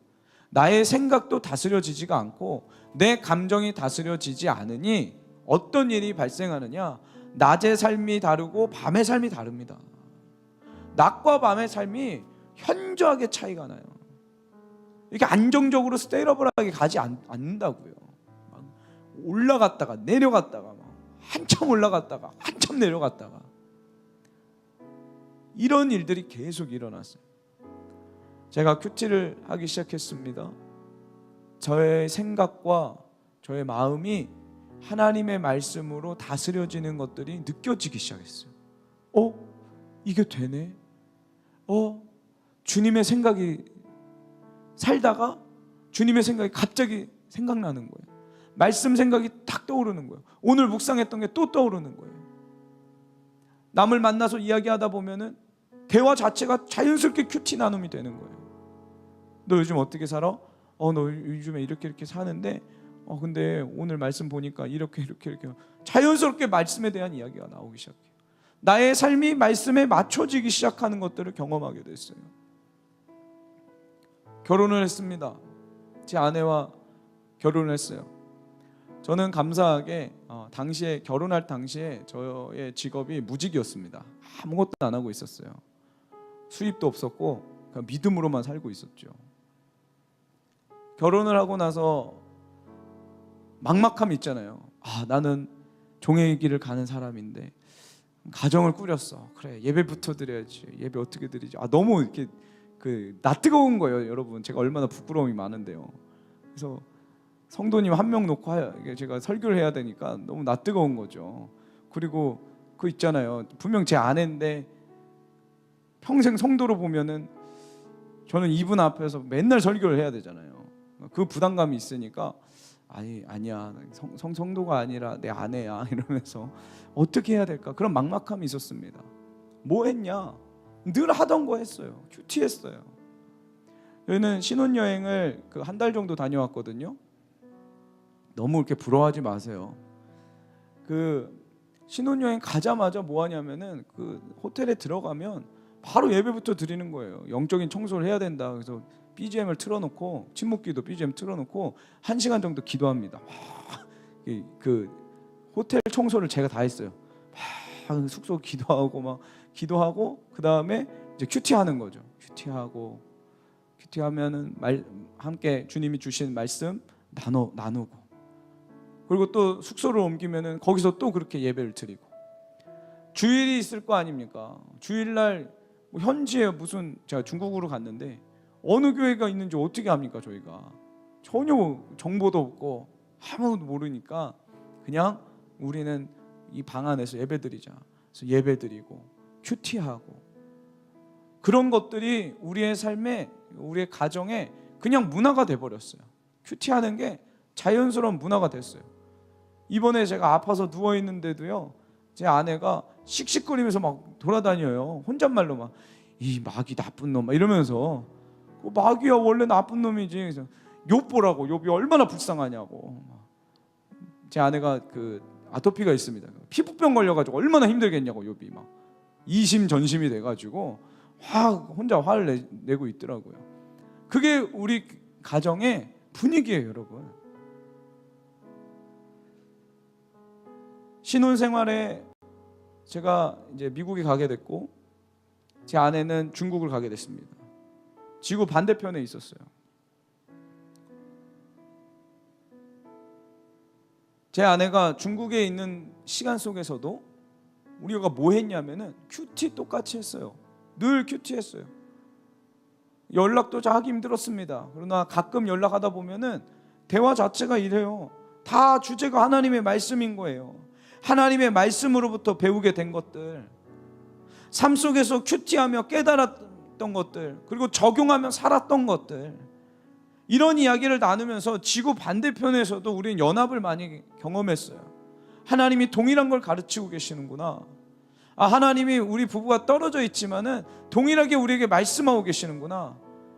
나의 생각도 다스려지지가 않고 내 감정이 다스려지지 않으니 어떤 일이 발생하느냐, 낮의 삶이 다르고 밤의 삶이 다릅니다. 낮과 밤의 삶이 현저하게 차이가 나요. 이렇게 안정적으로 스테이러블하게 가지 않는다고요. 막 올라갔다가 내려갔다가, 막 한참 올라갔다가 한참 내려갔다가, 이런 일들이 계속 일어났어요. 제가 큐티를 하기 시작했습니다. 저의 생각과 저의 마음이 하나님의 말씀으로 다스려지는 것들이 느껴지기 시작했어요. 이게 되네? 주님의 생각이 살다가 주님의 생각이 갑자기 생각나는 거예요. 말씀 생각이 탁 떠오르는 거예요. 오늘 묵상했던 게 또 떠오르는 거예요. 남을 만나서 이야기하다 보면은 대화 자체가 자연스럽게 큐티 나눔이 되는 거예요. 너 요즘 어떻게 살아? 너 요즘에 이렇게 사는데 근데 오늘 말씀 보니까 이렇게 자연스럽게 말씀에 대한 이야기가 나오기 시작해요. 나의 삶이 말씀에 맞춰지기 시작하는 것들을 경험하게 됐어요. 결혼을 했습니다. 제 아내와 결혼을 했어요. 저는 감사하게 당시에 결혼할 당시에 저의 직업이 무직이었습니다. 아무것도 안 하고 있었어요. 수입도 없었고 그냥 믿음으로만 살고 있었죠. 결혼을 하고 나서 막막함이 있잖아요. 나는 종의 길을 가는 사람인데 가정을 꾸렸어. 그래, 예배부터 드려야지. 예배 어떻게 드리지? 너무 이렇게 나 뜨거운 거예요, 여러분. 제가 얼마나 부끄러움이 많은데요. 그래서 성도님 한 명 놓고 제가 설교를 해야 되니까 너무 나 뜨거운 거죠. 그리고 그 있잖아요. 분명 제 아내인데 평생 성도로 보면은 저는 이분 앞에서 맨날 설교를 해야 되잖아요. 그 부담감이 있으니까 아니야, 성도가 아니라 내 아내야 이러면서 어떻게 해야 될까, 그런 막막함이 있었습니다. 뭐 했냐? 늘 하던 거 했어요. 큐티했어요. 저희는 신혼여행을 한 달 정도 다녀왔거든요. 너무 이렇게 부러워하지 마세요. 신혼여행 가자마자 뭐 하냐면은 호텔에 들어가면 바로 예배부터 드리는 거예요. 영적인 청소를 해야 된다. 그래서 BGM을 틀어놓고, 침묵기도 BGM 틀어놓고 1시간 정도 기도합니다. 호텔 청소를 제가 다 했어요. 숙소 기도하고 그 다음에 이제 큐티하는 거죠. 큐티하면은 함께 주님이 주신 말씀 나누고, 그리고 또 숙소를 옮기면은 거기서 또 그렇게 예배를 드리고, 주일이 있을 거 아닙니까? 주일날 현지에 제가 중국으로 갔는데 어느 교회가 있는지 어떻게 합니까? 저희가 전혀 정보도 없고 아무도 모르니까 그냥 우리는 이 방 안에서 예배드리자. 그래서 예배드리고 큐티하고, 그런 것들이 우리의 삶에, 우리의 가정에 그냥 문화가 돼버렸어요. 큐티하는 게 자연스러운 문화가 됐어요. 이번에 제가 아파서 누워있는데도요, 제 아내가 씩씩거리면서 막 돌아다녀요. 혼잣말로 이 마귀 나쁜 놈 이러면서, 마귀야 원래 나쁜 놈이지. 그래서 욥 보라고, 욥이 얼마나 불쌍하냐고. 제 아내가 그 아토피가 있습니다. 피부병 걸려가지고 얼마나 힘들겠냐고, 욥이 막 이심전심이 돼가지고 혼자 화를 내고 있더라고요. 그게 우리 가정의 분위기예요, 여러분. 신혼생활에 제가 이제 미국에 가게 됐고, 제 아내는 중국을 가게 됐습니다. 지구 반대편에 있었어요. 제 아내가 중국에 있는 시간 속에서도 우리가 뭐 했냐면은 큐티 똑같이 했어요. 늘 큐티 했어요. 연락도 하기 힘들었습니다. 그러나 가끔 연락하다 보면은 대화 자체가 이래요. 다 주제가 하나님의 말씀인 거예요. 하나님의 말씀으로부터 배우게 된 것들, 삶 속에서 큐티하며 깨달았던 것들, 그리고 적용하며 살았던 것들, 이런 이야기를 나누면서 지구 반대편에서도 우리는 연합을 많이 경험했어요. 하나님이 동일한 걸 가르치고 계시는구나. 하나님이 우리 부부가 떨어져 있지만은 동일하게 우리에게 말씀하고 계시는구나.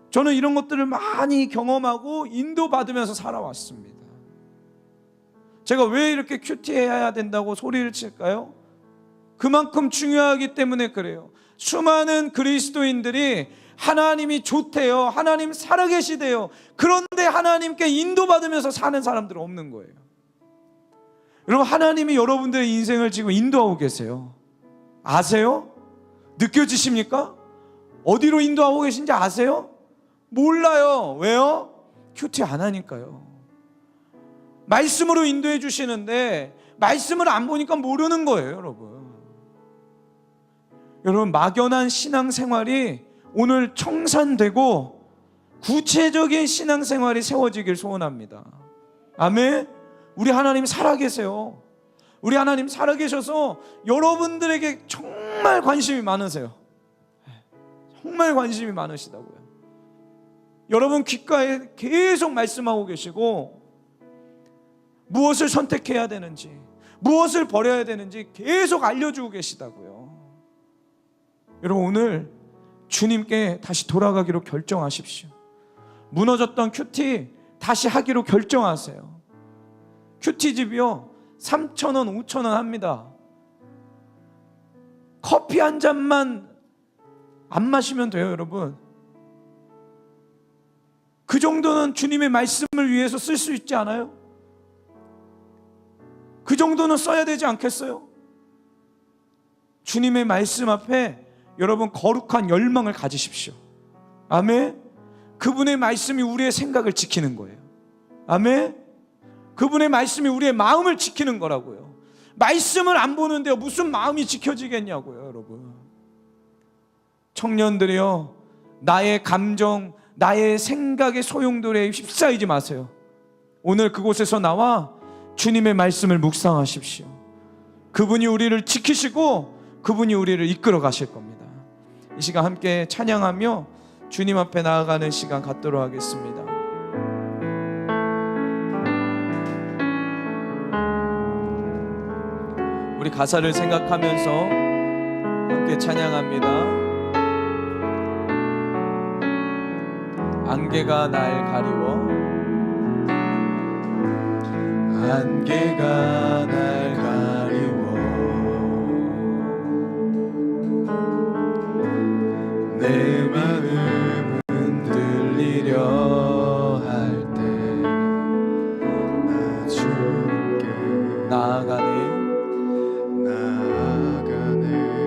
저는 이런 것들을 많이 경험하고 인도받으면서 살아왔습니다. 제가 왜 이렇게 큐티해야 된다고 소리를 칠까요? 그만큼 중요하기 때문에 그래요. 수많은 그리스도인들이 하나님이 좋대요, 하나님 살아계시대요. 그런데 하나님께 인도받으면서 사는 사람들은 없는 거예요. 여러분, 하나님이 여러분들의 인생을 지금 인도하고 계세요. 아세요? 느껴지십니까? 어디로 인도하고 계신지 아세요? 몰라요. 왜요? 큐티 안 하니까요. 말씀으로 인도해 주시는데 말씀을 안 보니까 모르는 거예요, 여러분. 여러분, 막연한 신앙생활이 오늘 청산되고 구체적인 신앙생활이 세워지길 소원합니다. 아멘. 우리 하나님 살아계세요. 우리 하나님 살아계셔서 여러분들에게 정말 관심이 많으세요. 정말 관심이 많으시다고요. 여러분 귓가에 계속 말씀하고 계시고, 무엇을 선택해야 되는지, 무엇을 버려야 되는지 계속 알려주고 계시다고요. 여러분, 오늘 주님께 다시 돌아가기로 결정하십시오. 무너졌던 큐티 다시 하기로 결정하세요. 큐티집이요 3,000원, 5,000원 합니다. 커피 한 잔만 안 마시면 돼요, 여러분. 그 정도는 주님의 말씀을 위해서 쓸 수 있지 않아요? 그 정도는 써야 되지 않겠어요? 주님의 말씀 앞에 여러분 거룩한 열망을 가지십시오. 아멘. 그분의 말씀이 우리의 생각을 지키는 거예요. 아멘. 그분의 말씀이 우리의 마음을 지키는 거라고요. 말씀을 안 보는데 무슨 마음이 지켜지겠냐고요, 여러분. 청년들이요, 나의 감정, 나의 생각의 소용돌이에 휩싸이지 마세요. 오늘 그곳에서 나와 주님의 말씀을 묵상하십시오. 그분이 우리를 지키시고 그분이 우리를 이끌어 가실 겁니다. 이 시간 함께 찬양하며 주님 앞에 나아가는 시간 갖도록 하겠습니다. 우리 가사를 생각하면서 함께 찬양합니다. 안개가 날 가리워, 안개가 날 가리워, 내 마음 흔들리려 할 때 나 주께 나아가네.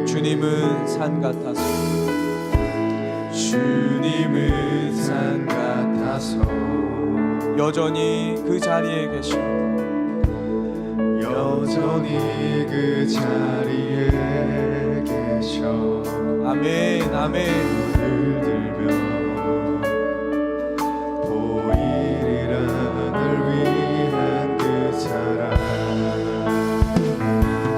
주님은 산 같아서, 주님은 산 같아서 여전히 그 자리에 계셔, 여전히 그 자리에 계셔. 아멘, 아멘. 손을 들며 보이리라 널 위한 그 사랑.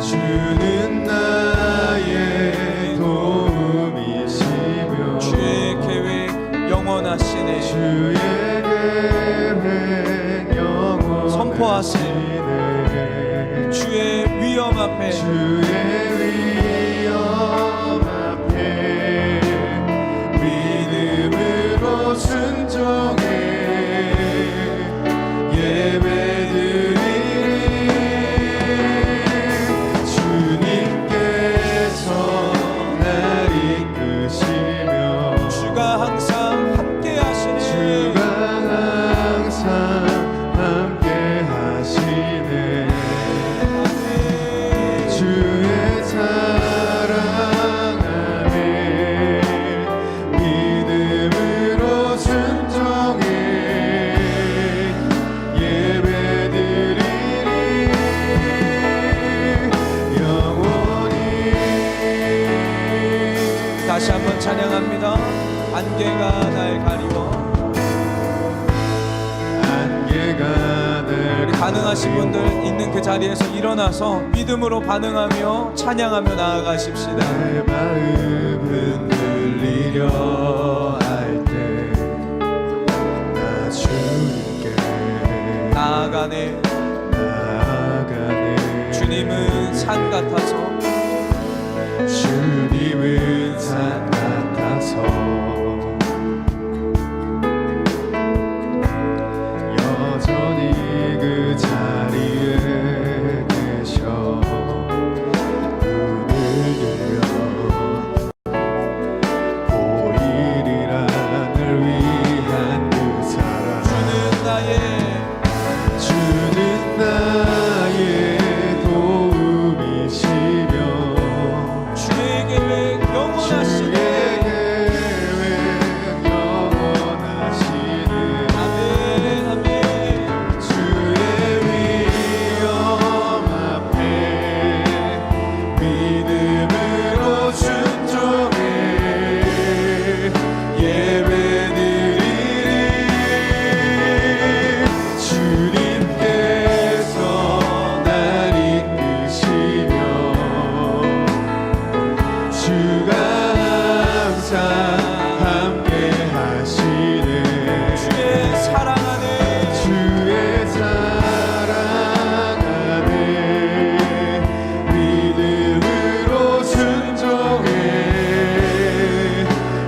주는 나의 도움이시며 주의 계획 영원하시네. 주의 계획 영원하시네. 선포하세요. 주의 위엄 앞에, 주의 위엄 앞에 믿음으로 순종해 가능하신 분들 있는 그 자리에서 일어나서 믿음으로 반응하며 찬양하며 나아가십시다. 내 마음은 흔들리려 할 때 나 주님께 나아가네. 나아가네. 주님은 산 같아서 주님은 산 같아서 여전히 그 자리에 계셔. 눈을 들면 보이리라 늘 위한 그 사랑. 주는 나의 도움이시며 주의 계획 영원하시네. 아멘 아멘. 주의 위엄 앞에 믿음으로 순종해 예배드리리. 주님께서 날 이끄시며 주가 항상 함께 하시네. 주의 사랑 안에 주의 사랑 안에 믿음으로 순종해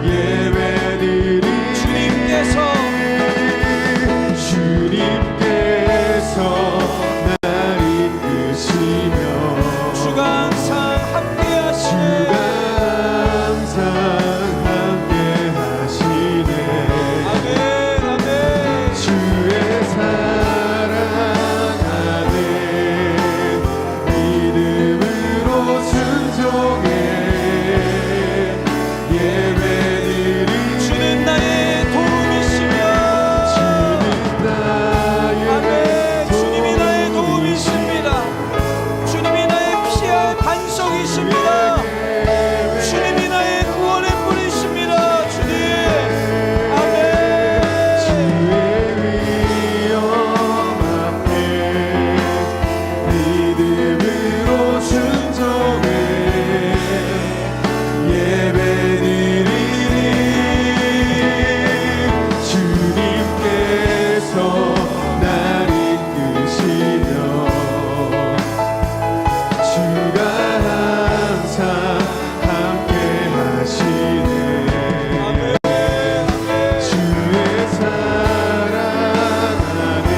예배드리리. 주님께서 날 이끄시며 주가 항상 함께 하시네. 주가 항상 함께 하시네. 아멘 아멘. 주의 사랑 안에 믿음으로 순종해 예배드리리. 주는 나의 도움이시며 아멘. 주님이 나의 도움이십니다. 주님이 나의 피할 반석이십니다. 주님이 나의 구원의 뿌리십니다. 주님 아멘. 주의 위엄 앞에 믿음으로 순종해 예배드리리. 주님께서 날 이끄시며 주가 항상 함께 하시네. 주의 사랑 안에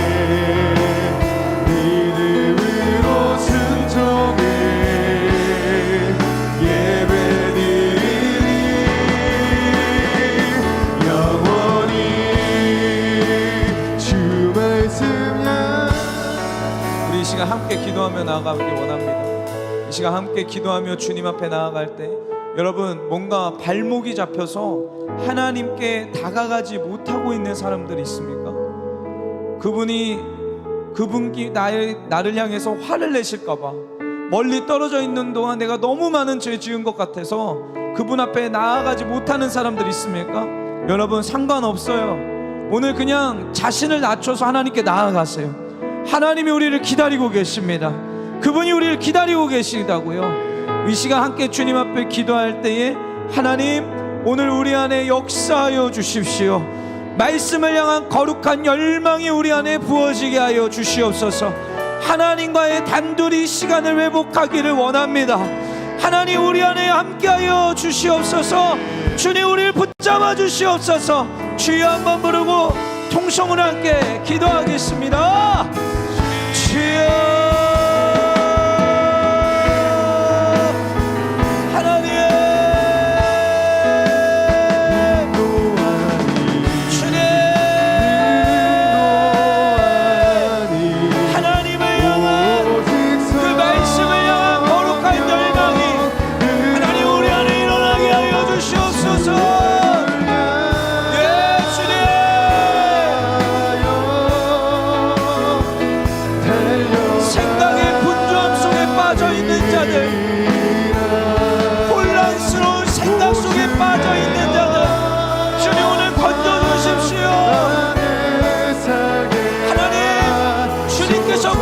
믿음으로 순종해 예배드리리. 영원히 주 말씀야. 우리 이 시간 함께 기도하며 나아가기 원합니다. 이 시간 함께 기도하며 주님 앞에 나아갈 때 여러분 뭔가 발목이 잡혀서 하나님께 다가가지 못하고 있는 사람들이 있습니까? 그분이 나를 향해서 화를 내실까봐 멀리 떨어져 있는 동안 내가 너무 많은 죄 지은 것 같아서 그분 앞에 나아가지 못하는 사람들이 있습니까? 여러분 상관없어요. 오늘 그냥 자신을 낮춰서 하나님께 나아가세요. 하나님이 우리를 기다리고 계십니다. 그분이 우리를 기다리고 계시다고요. 이 시간 함께 주님 앞에 기도할 때에 하나님 오늘 우리 안에 역사하여 주십시오. 말씀을 향한 거룩한 열망이 우리 안에 부어지게 하여 주시옵소서. 하나님과의 단둘이 시간을 회복하기를 원합니다. 하나님 우리 안에 함께하여 주시옵소서. 주님 우리를 붙잡아 주시옵소서. 주여 한번 부르고 통성으로 함께 기도하겠습니다. 주여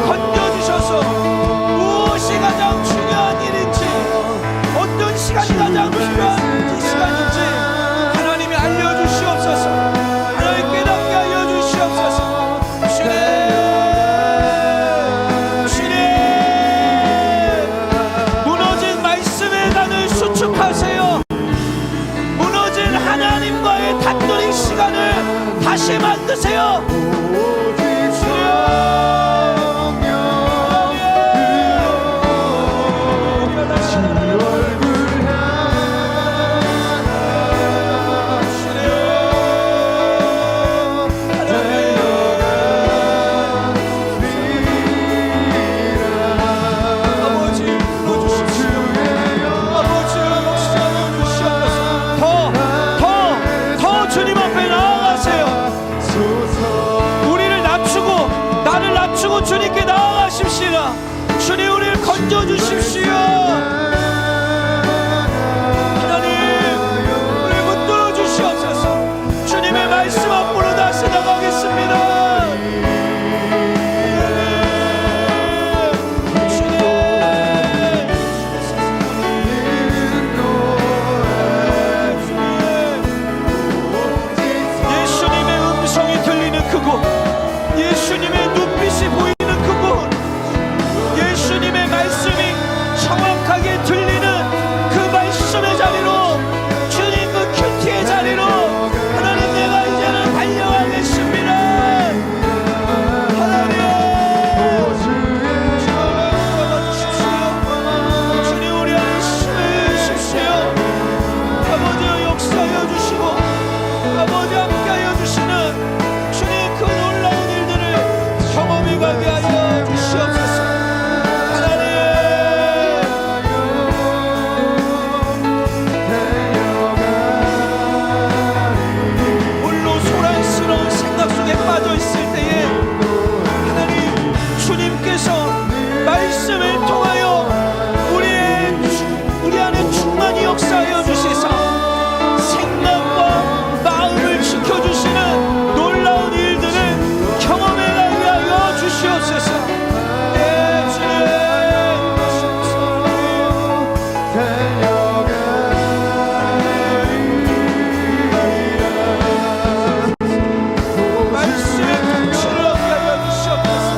건져주셔서 무엇이 가장 중요한 일인지, 어떤 시간이 가장 필요한 시간인지 하나님이 알려주시옵소서. 하나님 깨닫게 알려주시옵소서. 주님, 무너진 말씀의 단을 수축하세요. 무너진 하나님과의 단도리 시간을 다시 만드세요. 더 주님 앞에 나아가세요. 우리를 낮추고 나를 낮추고 주님께 나아가십시다. 주님, 우리를 건져주십시오. 하나님, 우리를 붙들어 주시옵소서. 주님의 말씀 앞으로 다시 나가겠습니다. 예수님의 눈빛이 보이는 그곳, 예수님의 말씀이 정확하게 들리는 그 말씀의 자리로, 주님 그 큐티의 자리로 하나님, 내가 이제는 달려가겠습니다. 하나님, 주님 우리 안에 쓰시옵시오. 아버지여 역사하여 주시고, 아버지 함께하여 주시는 주님 그 놀라운 일들을 경험해 가게 하여 주시옵소서. 하나님, 홀로 소란스러운 생각 속에 빠져 있을 때에 하나님, 주님께서 말씀을 통하여 우리 안에 충만히 역사하여 주시사 생각과 마음을 지켜주시는 놀라운 일들을 경험해가게 하여 주시옵소서. 네, 주님. 말씀의 통치를 얻게 하여 주시옵소서.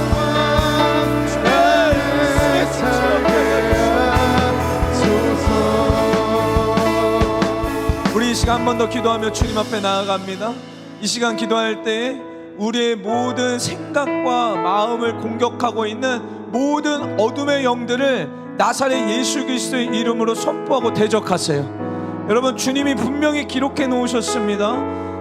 말씀의 통치를 얻게 하여 주시옵소서. 우리 이 시간 한 번 더 기도하며 주님 앞에 나아갑니다. 이 시간 기도할 때 우리의 모든 생각과 마음을 공격하고 있는 모든 어둠의 영들을 나사렛 예수 그리스도의 이름으로 선포하고 대적하세요. 여러분, 주님이 분명히 기록해 놓으셨습니다.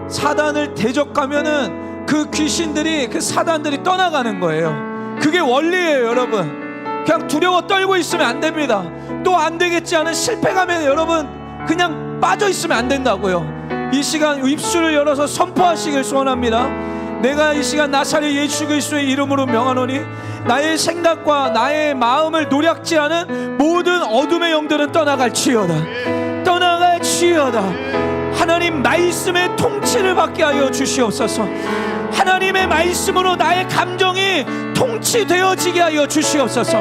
사단을 대적하면은 그 귀신들이, 그 사단들이 떠나가는 거예요. 그게 원리예요. 여러분, 그냥 두려워 떨고 있으면 안 됩니다. 또 안 되겠지 하는 실패감에 여러분 그냥 빠져 있으면 안 된다고요. 이 시간 입술을 열어서 선포하시길 소원합니다. 내가 이 시간 나사렛 예수 그리스도의 이름으로 명하노니 나의 생각과 나의 마음을 노략질하는 모든 어둠의 영들은 떠나갈지어다. 떠나갈지어다. 하나님 말씀의 통치를 받게 하여 주시옵소서. 하나님의 말씀으로 나의 감정이 통치되어지게 하여 주시옵소서.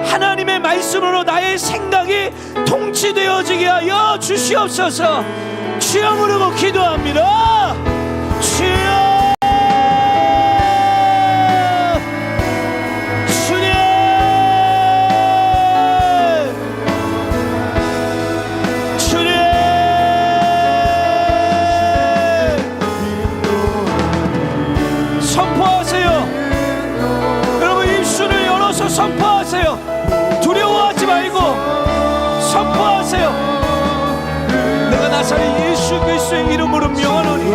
하나님의 말씀으로 나의 생각이 통치되어지게 하여 주시옵소서. 주여 부르고 기도합니다. 주여, 선포하세요. 두려워하지 말고 선포하세요. 내가 나사렛 예수 그리스도의 이름으로 명하노니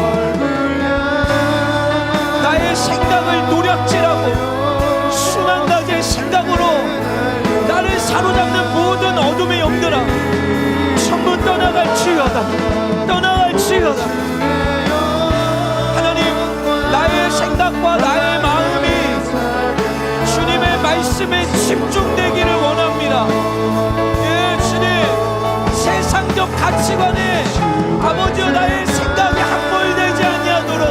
나의 생각을 노략질하고 수만 가지의 생각으로 나를 사로잡는 모든 어둠의 영들아, 전부 떠나갈지어다. 떠나갈지어다. 하나님, 나의 생각과 나의 마음이 주님의 말씀에 집중되기를 원합니다. 예, 주님, 세상적 가치관에 아버지여 나의 생각이 함몰되지 아니하도록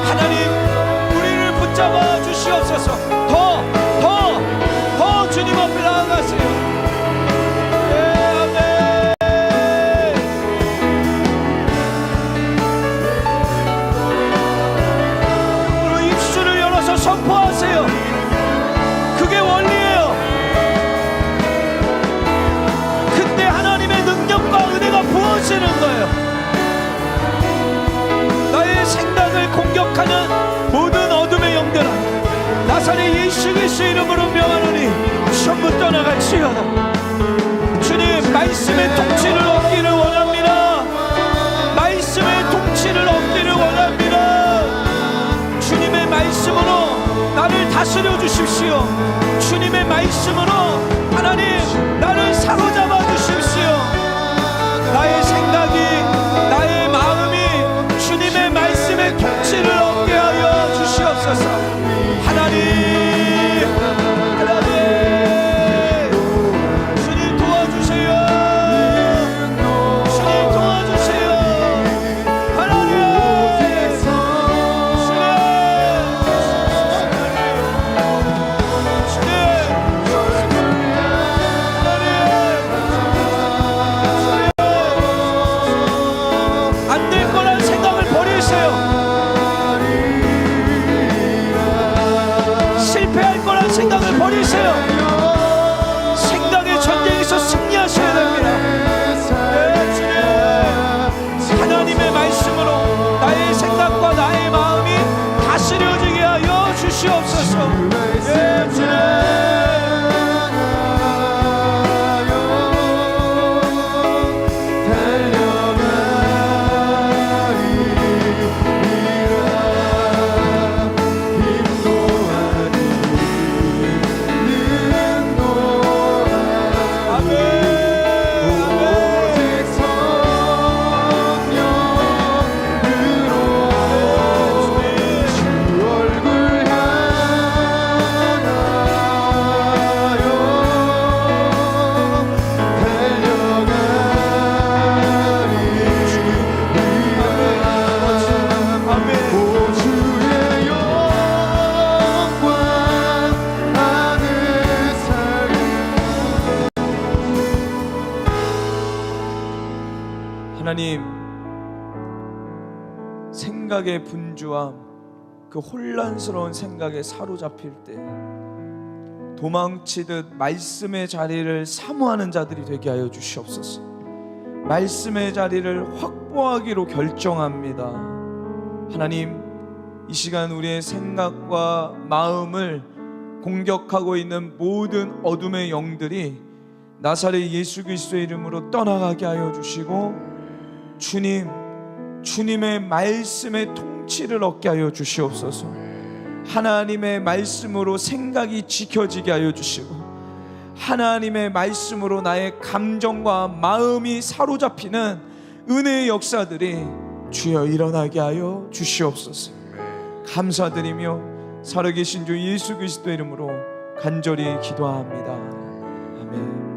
하나님 우리를 붙잡아 주시옵소서. 더 선포하세요. 그게 원리예요. 그때 하나님의 능력과 은혜가 부어지는 거예요. 나의 생각을 공격하는 모든 어둠의 영들아, 나사렛 예수 그리스도 이름으로 명하노니 전부 떠나갈지어다. 주님, 말씀의 통치를 얻기를 원합니다. 말씀의 통치를 얻기를 원합니다. 주님의 말씀으로 나를 다스려 주십시오. 주님의 말씀으로 하나님 나를 사로잡아 주십시오. 나의 생각이, 나의 마음이 주님의 말씀의 통치를 얻게 하여 주시옵소서. 하나님, 주님 도와주세요. 주님 도와주세요. 하나님, 안 될 거란 생각을 버리세요. 실패할 거란 생각을 버리세요. 생각의 전쟁에서 승리하셔야 됩니다. 네, 주님, 하나님의 말씀으로 나의 생각과 나의 마음이 다스려지게 하여 주시옵소서. 네, 주님. 하나님, 생각의 분주함, 그 혼란스러운 생각에 사로잡힐 때 도망치듯 말씀의 자리를 사모하는 자들이 되게 하여 주시옵소서. 말씀의 자리를 확보하기로 결정합니다. 하나님, 이 시간 우리의 생각과 마음을 공격하고 있는 모든 어둠의 영들이 나사렛 예수 그리스도의 이름으로 떠나가게 하여 주시고, 주님, 주님의 말씀의 통치를 얻게 하여 주시옵소서. 하나님의 말씀으로 생각이 지켜지게 하여 주시고, 하나님의 말씀으로 나의 감정과 마음이 사로잡히는 은혜의 역사들이 주여 일어나게 하여 주시옵소서. 감사드리며 살아계신 주 예수 그리스도 이름으로 간절히 기도합니다. 아멘.